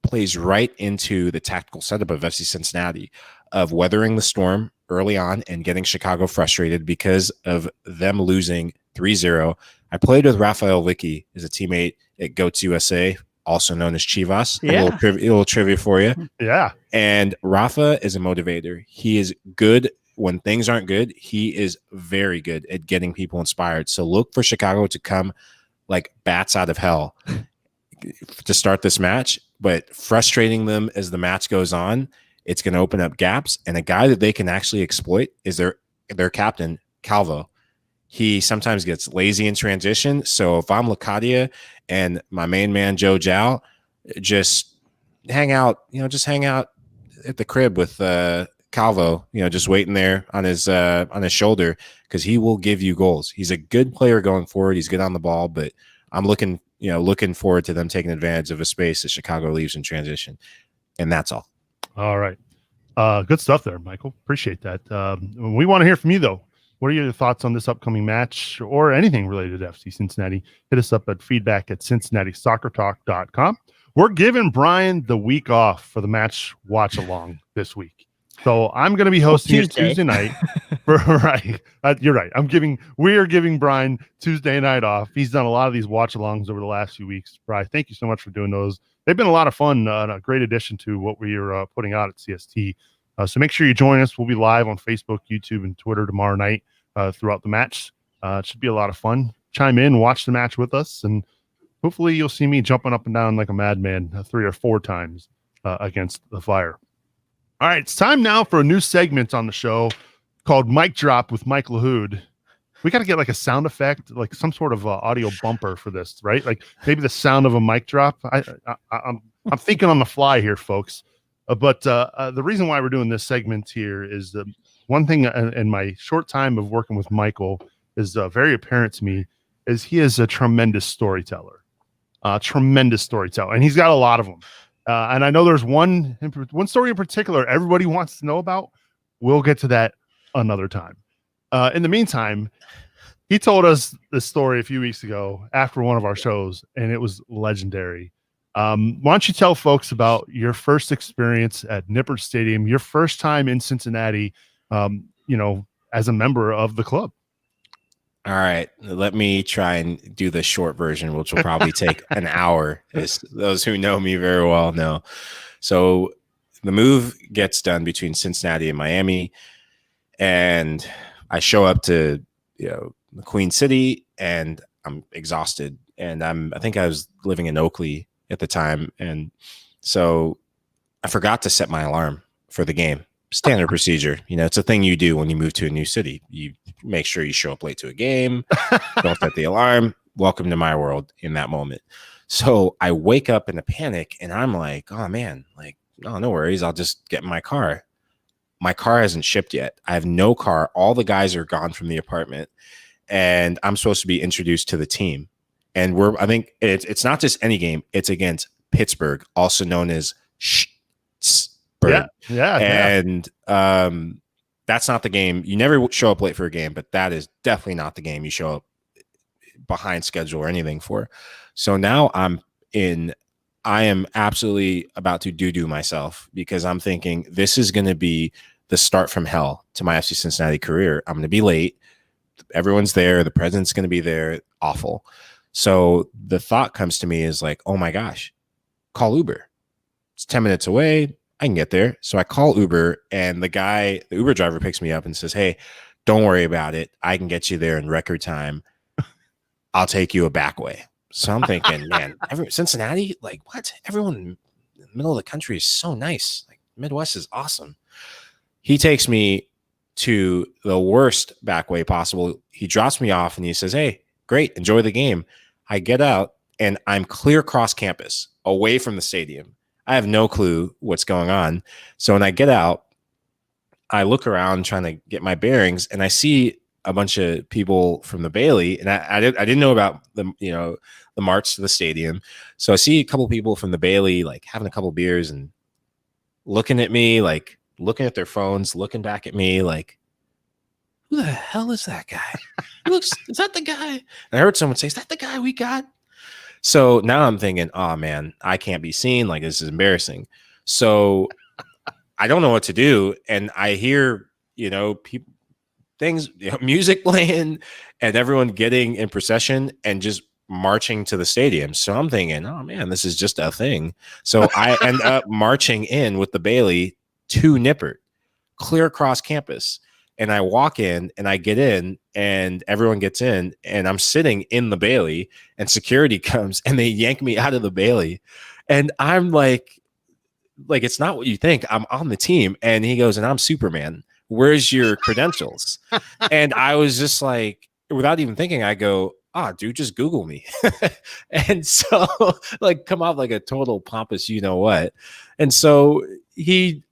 Speaker 4: plays right into the tactical setup of FC Cincinnati of weathering the storm early on and getting Chicago frustrated because of them losing 3-0. I played with Rafael Vicky as a teammate at Goats USA, also known as Chivas.
Speaker 2: Yeah.
Speaker 4: A little trivia for you.
Speaker 1: Yeah.
Speaker 4: And Rafa is a motivator. He is good when things aren't good. He is very good at getting people inspired. So look for Chicago to come like bats out of hell to start this match, but frustrating them as the match goes on. It's going to open up gaps, and a guy that they can actually exploit is their captain, Calvo. He sometimes gets lazy in transition. So if I'm Lacadia and my main man, Joe Jal, just hang out, just hang out at the crib with Calvo, just waiting there on his shoulder, because he will give you goals. He's a good player going forward. He's good on the ball, but I'm looking forward to them taking advantage of a space that Chicago leaves in transition. And that's all.
Speaker 1: All right. Good stuff there, Michael. Appreciate that. We want to hear from you, though. What are your thoughts on this upcoming match or anything related to FC Cincinnati? Hit us up at feedback@cincinnatissoccertalk.com. We're giving Brian the week off for the match watch along this week. So I'm going to be hosting it Tuesday night. Right. You're right. We are giving Brian Tuesday night off. He's done a lot of these watch alongs over the last few weeks. Brian, thank you so much for doing those. They've been a lot of fun and a great addition to what we are putting out at CST. So make sure you join us. We'll be live on Facebook, YouTube, and Twitter tomorrow night throughout the match. It should be a lot of fun. Chime in, watch the match with us, and hopefully you'll see me jumping up and down like a madman 3 or 4 times against the Fire. All right, it's time now for a new segment on the show called Mic Drop with Mike LaHood. We got to get like a sound effect, like some sort of audio bumper for this, right? Like maybe the sound of a mic drop. I'm thinking on the fly here, folks. But the reason why we're doing this segment here is one thing in my short time of working with Michael is very apparent to me is he is a tremendous storyteller, and he's got a lot of them. And I know there's one story in particular everybody wants to know about. We'll get to that another time. In the meantime, he told us this story a few weeks ago after one of our shows, and it was legendary. Why don't you tell folks about your first experience at Nippert Stadium, your first time in Cincinnati, as a member of the club?
Speaker 4: All right, let me try and do the short version, which will probably take an hour, as those who know me very well know. So the move gets done between Cincinnati and Miami, and I show up to the Queen City, and I'm exhausted. And I think I was living in Oakley at the time, and so I forgot to set my alarm for the game. Standard procedure. It's a thing you do when you move to a new city. You make sure you show up late to a game. Don't set the alarm. Welcome to my world in that moment. So I wake up in a panic, and I'm like, oh man, no worries. I'll just get in my car. My car hasn't shipped yet. I have no car. All the guys are gone from the apartment, and I'm supposed to be introduced to the team. And I think it's not just any game. It's against Pittsburgh, also known as
Speaker 1: Yeah.
Speaker 4: And that's not the game. You never show up late for a game, but that is definitely not the game you show up behind schedule or anything for. So now I am absolutely about to do myself, because I'm thinking this is going to be the start from hell to my FC Cincinnati career. I'm going to be late. Everyone's there. The president's going to be there. Awful. So the thought comes to me is like, oh my gosh, call Uber. It's 10 minutes away. I can get there. So I call Uber, and the Uber driver picks me up and says, hey, don't worry about it. I can get you there in record time. I'll take you a back way. So I'm thinking, man, Cincinnati, like what? Everyone in the middle of the country is so nice. Like Midwest is awesome. He takes me to the worst back way possible. He drops me off and he says, hey, great. Enjoy the game. I get out and I'm clear across campus away from the stadium. I have no clue what's going on. So when I get out, I look around trying to get my bearings, and I see a bunch of people from the Bailey, and I didn't know about the march to the stadium. So I see a couple of people from the Bailey like having a couple of beers and looking at me, like looking at their phones, looking back at me like, who the hell is that guy? Is that the guy? And I heard someone say, is that the guy we got? So now I'm thinking, oh man, I can't be seen. Like, this is embarrassing. So I don't know what to do. And I hear, people, music playing and everyone getting in procession and just marching to the stadium. So I'm thinking, oh man, this is just a thing. So I end up marching in with the Bailey to Nippert, clear across campus. And I walk in and I get in and everyone gets in and I'm sitting in the Bailey and security comes and they yank me out of the Bailey. And I'm like, it's not what you think. I'm on the team. And he goes, and I'm Superman. Where's your credentials? And I was just like, without even thinking, I go, dude, just Google me. And so like come out like a total pompous, you know what? And so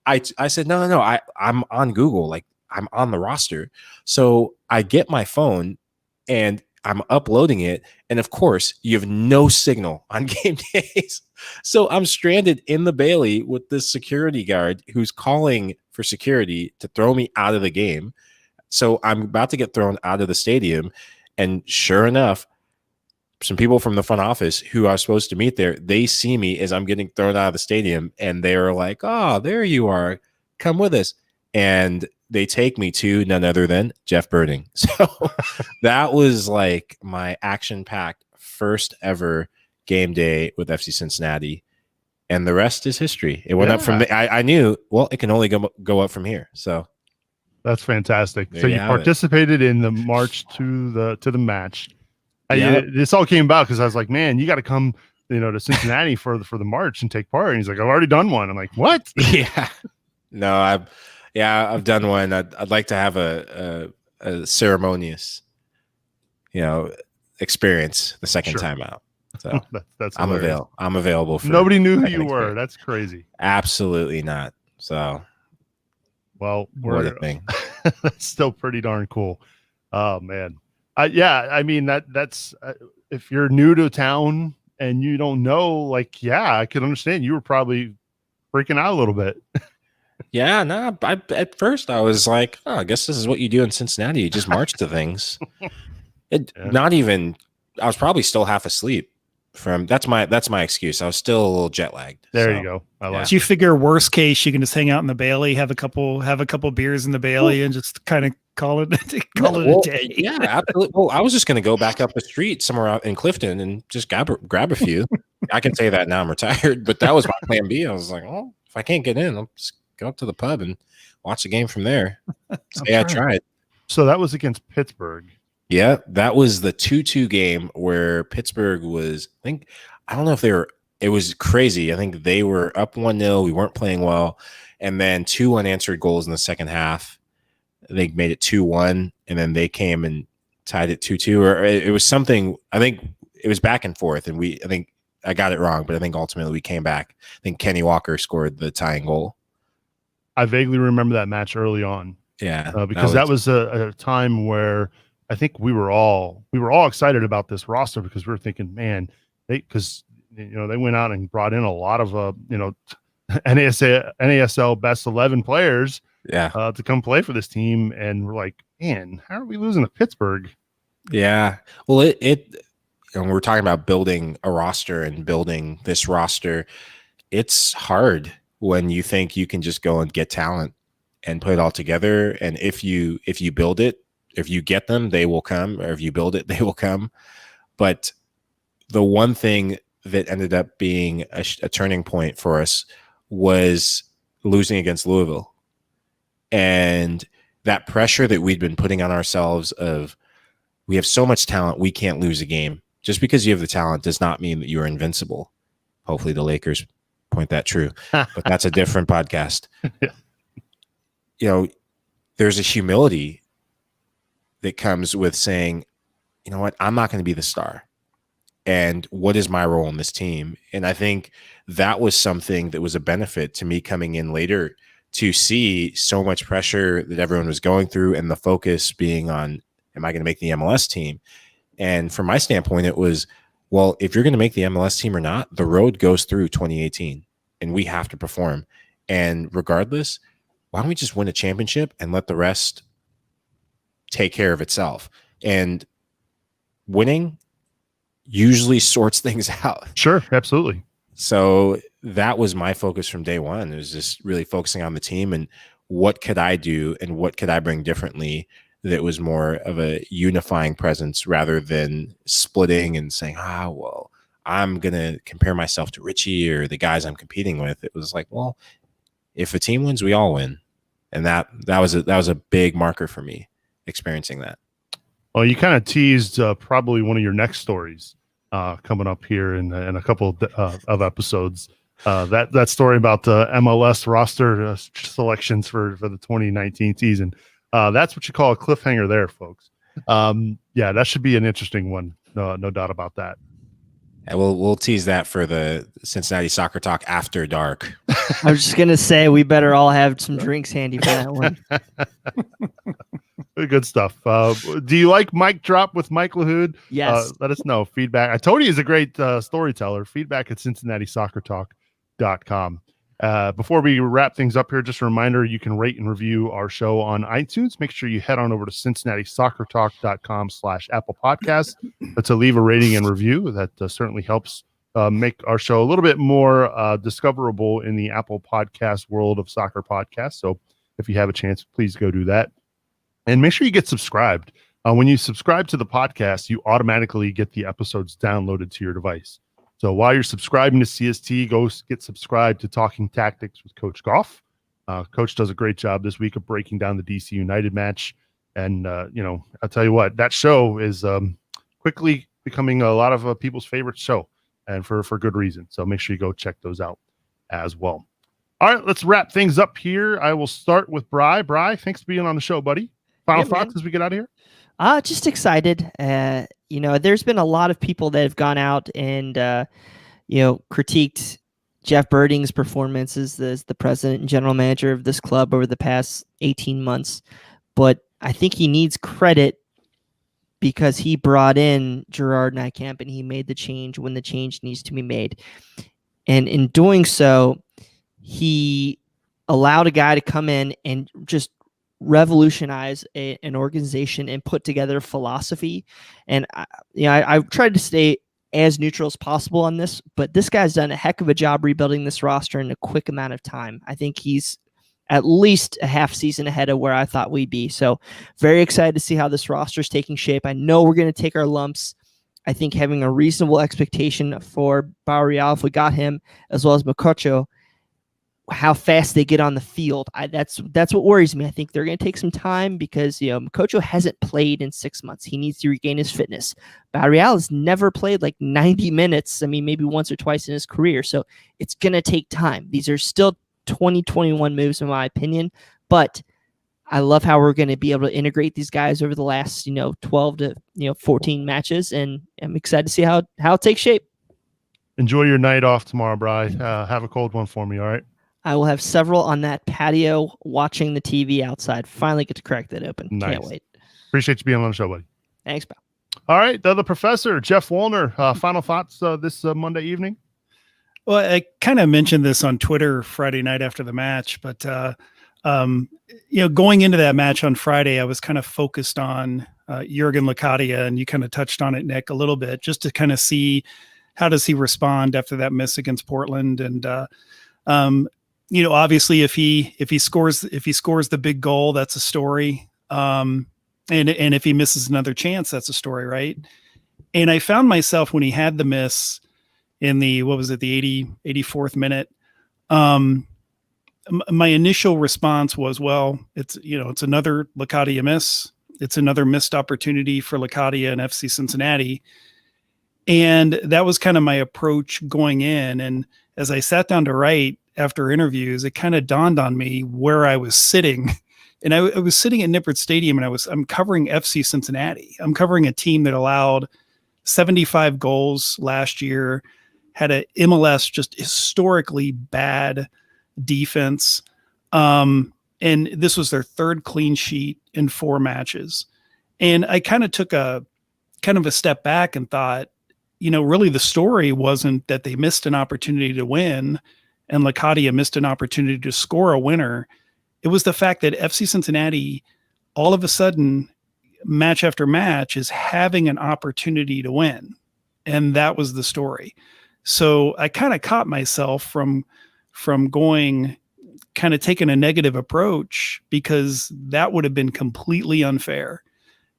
Speaker 4: I said, no, I'm on Google. Like I'm on the roster. So I get my phone and I'm uploading it. And of course, you have no signal on game days. So I'm stranded in the Bailey with this security guard who's calling for security to throw me out of the game. So I'm about to get thrown out of the stadium. And sure enough, some people from the front office who I was supposed to meet there, they see me as I'm getting thrown out of the stadium. And they're like, oh, there you are. Come with us. And they take me to none other than Jeff Birding. So that was like my action-packed first ever game day with FC Cincinnati. And the rest is history. It went up from the, I knew, well, it can only go up from here. So
Speaker 1: that's fantastic.
Speaker 4: There
Speaker 1: So
Speaker 4: you
Speaker 1: you
Speaker 4: have it.
Speaker 1: participated in the march to the match.
Speaker 4: Yeah.
Speaker 1: This all came about because I was like, man, you got to come, to Cincinnati for the march and take part. And he's like, I've already done one. I'm like, what?
Speaker 4: Yeah. No, I've done one. I'd like to have a ceremonious, experience the second
Speaker 1: Sure.
Speaker 4: time out. So
Speaker 1: that's
Speaker 4: I'm
Speaker 1: hilarious.
Speaker 4: available for
Speaker 1: Nobody knew who
Speaker 4: second
Speaker 1: you were.
Speaker 4: experience.
Speaker 1: That's crazy.
Speaker 4: Absolutely not. So
Speaker 1: Well,
Speaker 4: what a thing.
Speaker 1: That's still pretty darn cool. Oh man. I mean that's if you're new to town and you don't know, like, I could understand you were probably freaking out a little bit.
Speaker 4: Yeah, no, at first I was like, oh, I guess this is what you do in Cincinnati. You just march to things. Not even, I was probably still half asleep that's my excuse. I was still a little jet lagged.
Speaker 1: There you go. I like
Speaker 3: Did you figure worst case you can just hang out in the Bailey, have a couple beers in the Bailey, and just kind of call it a day?
Speaker 4: Yeah, absolutely. Well, I was just going to go back up the street somewhere out in Clifton and just grab a few. I can say that now I'm retired, but that was my plan B. I was like, well, if I can't get in, I'll just go up to the pub and watch the game from there. Say I tried.
Speaker 1: So that was against Pittsburgh.
Speaker 4: Yeah, that was the 2-2 game where Pittsburgh was, I don't know if it was crazy. I think they were up 1-0. We weren't playing well. And then 2 unanswered goals in the second half. They made it 2-1, and then they came and tied it 2-2. Or it was something, I think it was back and forth. And I think I got it wrong, but I think ultimately we came back. I think Kenny Walker scored the tying goal.
Speaker 1: I vaguely remember that match early on.
Speaker 4: Yeah.
Speaker 1: Because that was a time where I think we were all excited about this roster because we were thinking, man, they went out and brought in a lot of NASL best 11 players to come play for this team, and we're like, man, how are we losing to Pittsburgh?
Speaker 4: Yeah. Well, when we're talking about building a roster and building this roster, it's hard when you think you can just go and get talent and put it all together. And if you build it, if you get them, they will come, or if you build it, they will come. But the one thing that ended up being a turning point for us was losing against Louisville. And that pressure that we'd been putting on ourselves of, we have so much talent, we can't lose a game. Just because you have the talent does not mean that you're invincible. Hopefully the Lakers point that true, but that's a different podcast. There's a humility that comes with saying, you know what, I'm not going to be the star. And what is my role in this team? And I think that was something that was a benefit to me coming in later, to see so much pressure that everyone was going through and the focus being on, am I going to make the MLS team? And from my standpoint, it was, well, if you're going to make the MLS team or not, the road goes through 2018 and we have to perform. And regardless, why don't we just win a championship and let the rest take care of itself? And winning usually sorts things out.
Speaker 1: Sure, absolutely.
Speaker 4: So that was my focus from day one. It was just really focusing on the team and what could I do and what could I bring differently that was more of a unifying presence rather than splitting and saying, well, I'm going to compare myself to Richie or the guys I'm competing with. It was like, well, if a team wins, we all win. And that was a big marker for me, experiencing that.
Speaker 1: Well, you kind of teased probably one of your next stories coming up here in a couple of episodes. That story about the MLS roster selections for the 2019 season. That's what you call a cliffhanger there, folks. That should be an interesting one. No doubt about that.
Speaker 4: And we'll tease that for the Cincinnati Soccer Talk after dark.
Speaker 2: I was just gonna say we better all have some drinks handy for that one.
Speaker 1: Good stuff. Do you like Mic Drop with Mike LaHood?
Speaker 2: Yes.
Speaker 1: Let us know. Feedback. I told you he's a great storyteller. Feedback at CincinnatiSoccerTalk.com. Before we wrap things up here, just a reminder, you can rate and review our show on iTunes. Make sure you head on over to CincinnatiSoccerTalk.com/Apple Podcasts to leave a rating and review. That certainly helps make our show a little bit more discoverable in the Apple Podcast world of soccer podcasts. So if you have a chance, please go do that. And make sure you get subscribed. When you subscribe to the podcast, you automatically get the episodes downloaded to your device. So while you're subscribing to CST, go get subscribed to Talking Tactics with Coach Goff. Coach does a great job this week of breaking down the DC United match. And, I'll tell you what, that show is quickly becoming a lot of people's favorite show, and for good reason. So make sure you go check those out as well. All right, let's wrap things up here. I will start with Bri. Bri, thanks for being on the show, buddy. Final thoughts as we get out of here?
Speaker 2: Just excited. There's been a lot of people that have gone out and, critiqued Jeff Birding's performances as the president and general manager of this club over the past 18 months. But I think he needs credit because he brought in Gerard Nijkamp and he made the change when the change needs to be made. And in doing so, he allowed a guy to come in and just revolutionize an organization and put together a philosophy. And I've tried to stay as neutral as possible on this, but this guy's done a heck of a job rebuilding this roster in a quick amount of time. I think he's at least a half season ahead of where I thought we'd be. So very excited to see how this roster is taking shape. I know we're going to take our lumps. I think having a reasonable expectation for Barreal, if we got him, as well as Mokotjo, how fast they get on the field. That's what worries me. I think they're going to take some time because, Mokotjo hasn't played in 6 months. He needs to regain his fitness. Barreal has never played like 90 minutes. I mean, maybe once or twice in his career. So it's going to take time. These are still 2021 moves, in my opinion, but I love how we're going to be able to integrate these guys over the last, 12 to 14 matches, and I'm excited to see how it takes shape.
Speaker 1: Enjoy your night off tomorrow, Bri. Have a cold one for me, all right?
Speaker 2: I will have several on that patio watching the TV outside. Finally get to crack that open.
Speaker 1: Nice.
Speaker 2: Can't wait.
Speaker 1: Appreciate you being on the show, buddy.
Speaker 2: Thanks, pal.
Speaker 1: All right, the other professor, Jeff Wallner. Final thoughts this Monday evening?
Speaker 3: Well, I kind of mentioned this on Twitter Friday night after the match, but going into that match on Friday, I was kind of focused on Jurgen Locadia, and you kind of touched on it, Nick, a little bit, just to kind of see how does he respond after that miss against Portland, and obviously if he scores the big goal, that's a story, and if he misses another chance, that's a story, right? And I found myself when he had the miss in the 84th minute, my initial response was, well, it's another Locadia miss. It's another missed opportunity for Locadia and FC Cincinnati. And that was kind of my approach going in. And as I sat down to write after interviews, it kind of dawned on me where I was sitting. And I was sitting at Nippert Stadium, and I'm covering FC Cincinnati. I'm covering a team that allowed 75 goals last year, had a MLS just historically bad defense. And this was their third clean sheet in 4 matches. And I kind of took a step back and thought, really the story wasn't that they missed an opportunity to win and Locadia missed an opportunity to score a winner. It was the fact that FC Cincinnati, all of a sudden, match after match, is having an opportunity to win. And that was the story. So I kind of caught myself from going, kind of taking a negative approach, because that would have been completely unfair.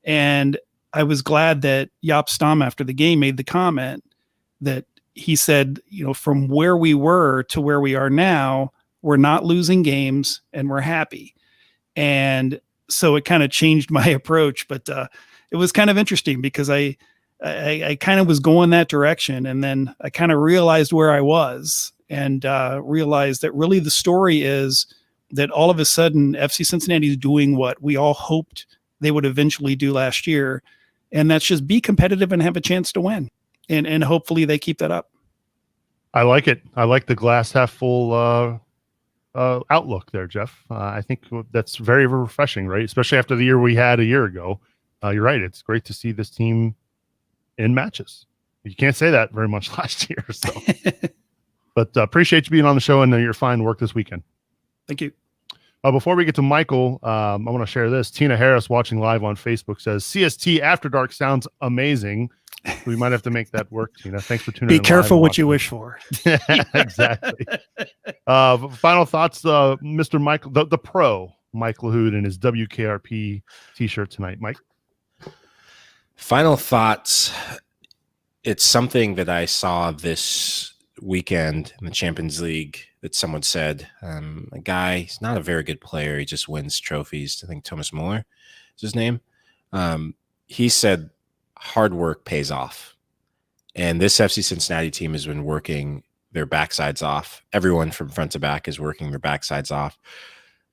Speaker 3: And I was glad that Jaap Stam after the game made the comment that he said, from where we were to where we are now, we're not losing games and we're happy. And so it kind of changed my approach, but it was kind of interesting because I kind of was going that direction. And then I kind of realized where I was and realized that really the story is that all of a sudden FC Cincinnati is doing what we all hoped they would eventually do last year. And that's just be competitive and have a chance to win. And hopefully they keep that up.
Speaker 1: I like it. I like the glass half full outlook there, Jeff. I think that's very refreshing, right? Especially after the year we had a year ago. You're right. It's great to see this team in matches. You can't say that very much last year. So, but appreciate you being on the show and your fine work this weekend.
Speaker 3: Thank you.
Speaker 1: Before we get to Michael, I want to share this. Tina Harris, watching live on Facebook, says CST After Dark sounds amazing. We might have to make that work, Tina. Thanks for tuning in.
Speaker 3: Be careful what you wish for.
Speaker 1: Exactly. Final thoughts, Mr. Michael, the pro, Mike LaHood, in his WKRP t-shirt tonight. Mike?
Speaker 4: Final thoughts. It's something that I saw this weekend in the Champions League that someone said. A guy, he's not a very good player. He just wins trophies. I think Thomas Muller is his name. He said hard work pays off. And this FC Cincinnati team has been working their backsides off. Everyone from front to back is working their backsides off.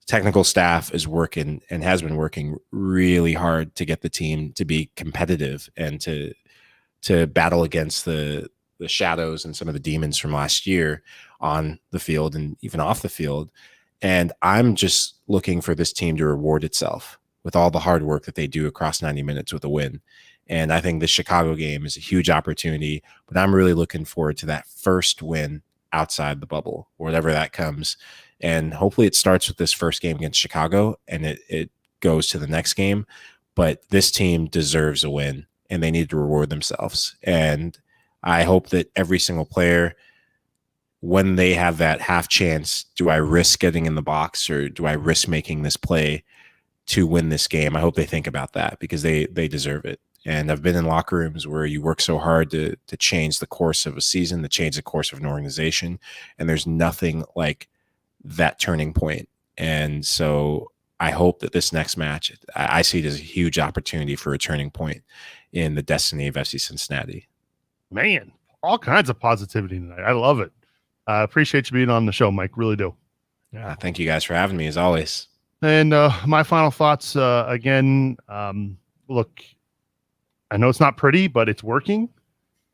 Speaker 4: Technical staff is working and has been working really hard to get the team to be competitive and to battle against the shadows and some of the demons from last year on the field and even off the field. And I'm just looking for this team to reward itself with all the hard work that they do across 90 minutes with a win. And I think the Chicago game is a huge opportunity, but I'm really looking forward to that first win outside the bubble, whatever that comes. And hopefully it starts with this first game against Chicago and it goes to the next game. But this team deserves a win and they need to reward themselves. And I hope that every single player, when they have that half chance, do I risk getting in the box or do I risk making this play to win this game? I hope they think about that because they deserve it. And I've been in locker rooms where you work so hard to change the course of a season, to change the course of an organization. And there's nothing like that turning point. And so I hope that this next match, I see it as a huge opportunity for a turning point in the destiny of FC Cincinnati.
Speaker 1: Man, all kinds of positivity tonight. I love it. I appreciate you being on the show, Mike. Really do.
Speaker 4: Yeah, thank you guys for having me as always.
Speaker 1: And my final thoughts, again, look, I know it's not pretty, but it's working.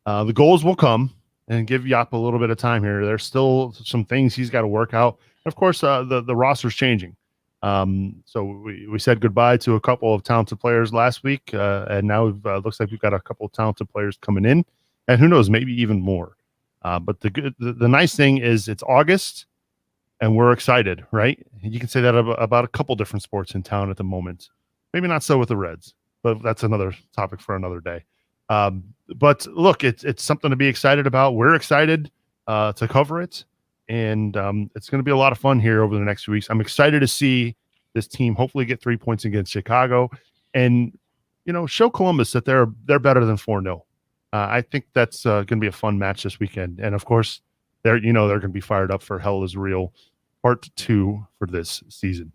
Speaker 1: The goals will come, and give Yap a little bit of time here. There's still some things he's got to work out. Of course, the roster's changing. So we said goodbye to a couple of talented players last week, and now looks like we've got a couple of talented players coming in, and who knows, maybe even more. But the nice thing is it's August, and we're excited, right? You can say that about a couple different sports in town at the moment. Maybe not so with the Reds, but that's another topic for another day. But look, it's something to be excited about. We're excited to cover it, and it's going to be a lot of fun here over the next few weeks. I'm excited to see this team hopefully get 3 points against Chicago, and show Columbus that they're better than 4-0. I think that's going to be a fun match this weekend, and of course, they're going to be fired up for Hell is Real Part 2 for this season.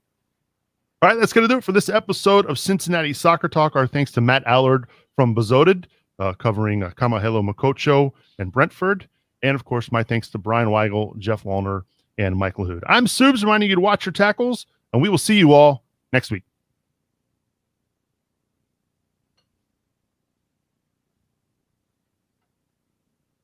Speaker 1: All right, that's going to do it for this episode of Cincinnati Soccer Talk. Our thanks to Matt Allard from Bezoded, covering Kamohelo Mokotjo and Brentford. And, of course, my thanks to Brian Weigel, Jeff Wallner, and Mike LaHood. I'm Subs, reminding you to watch your tackles, and we will see you all next week.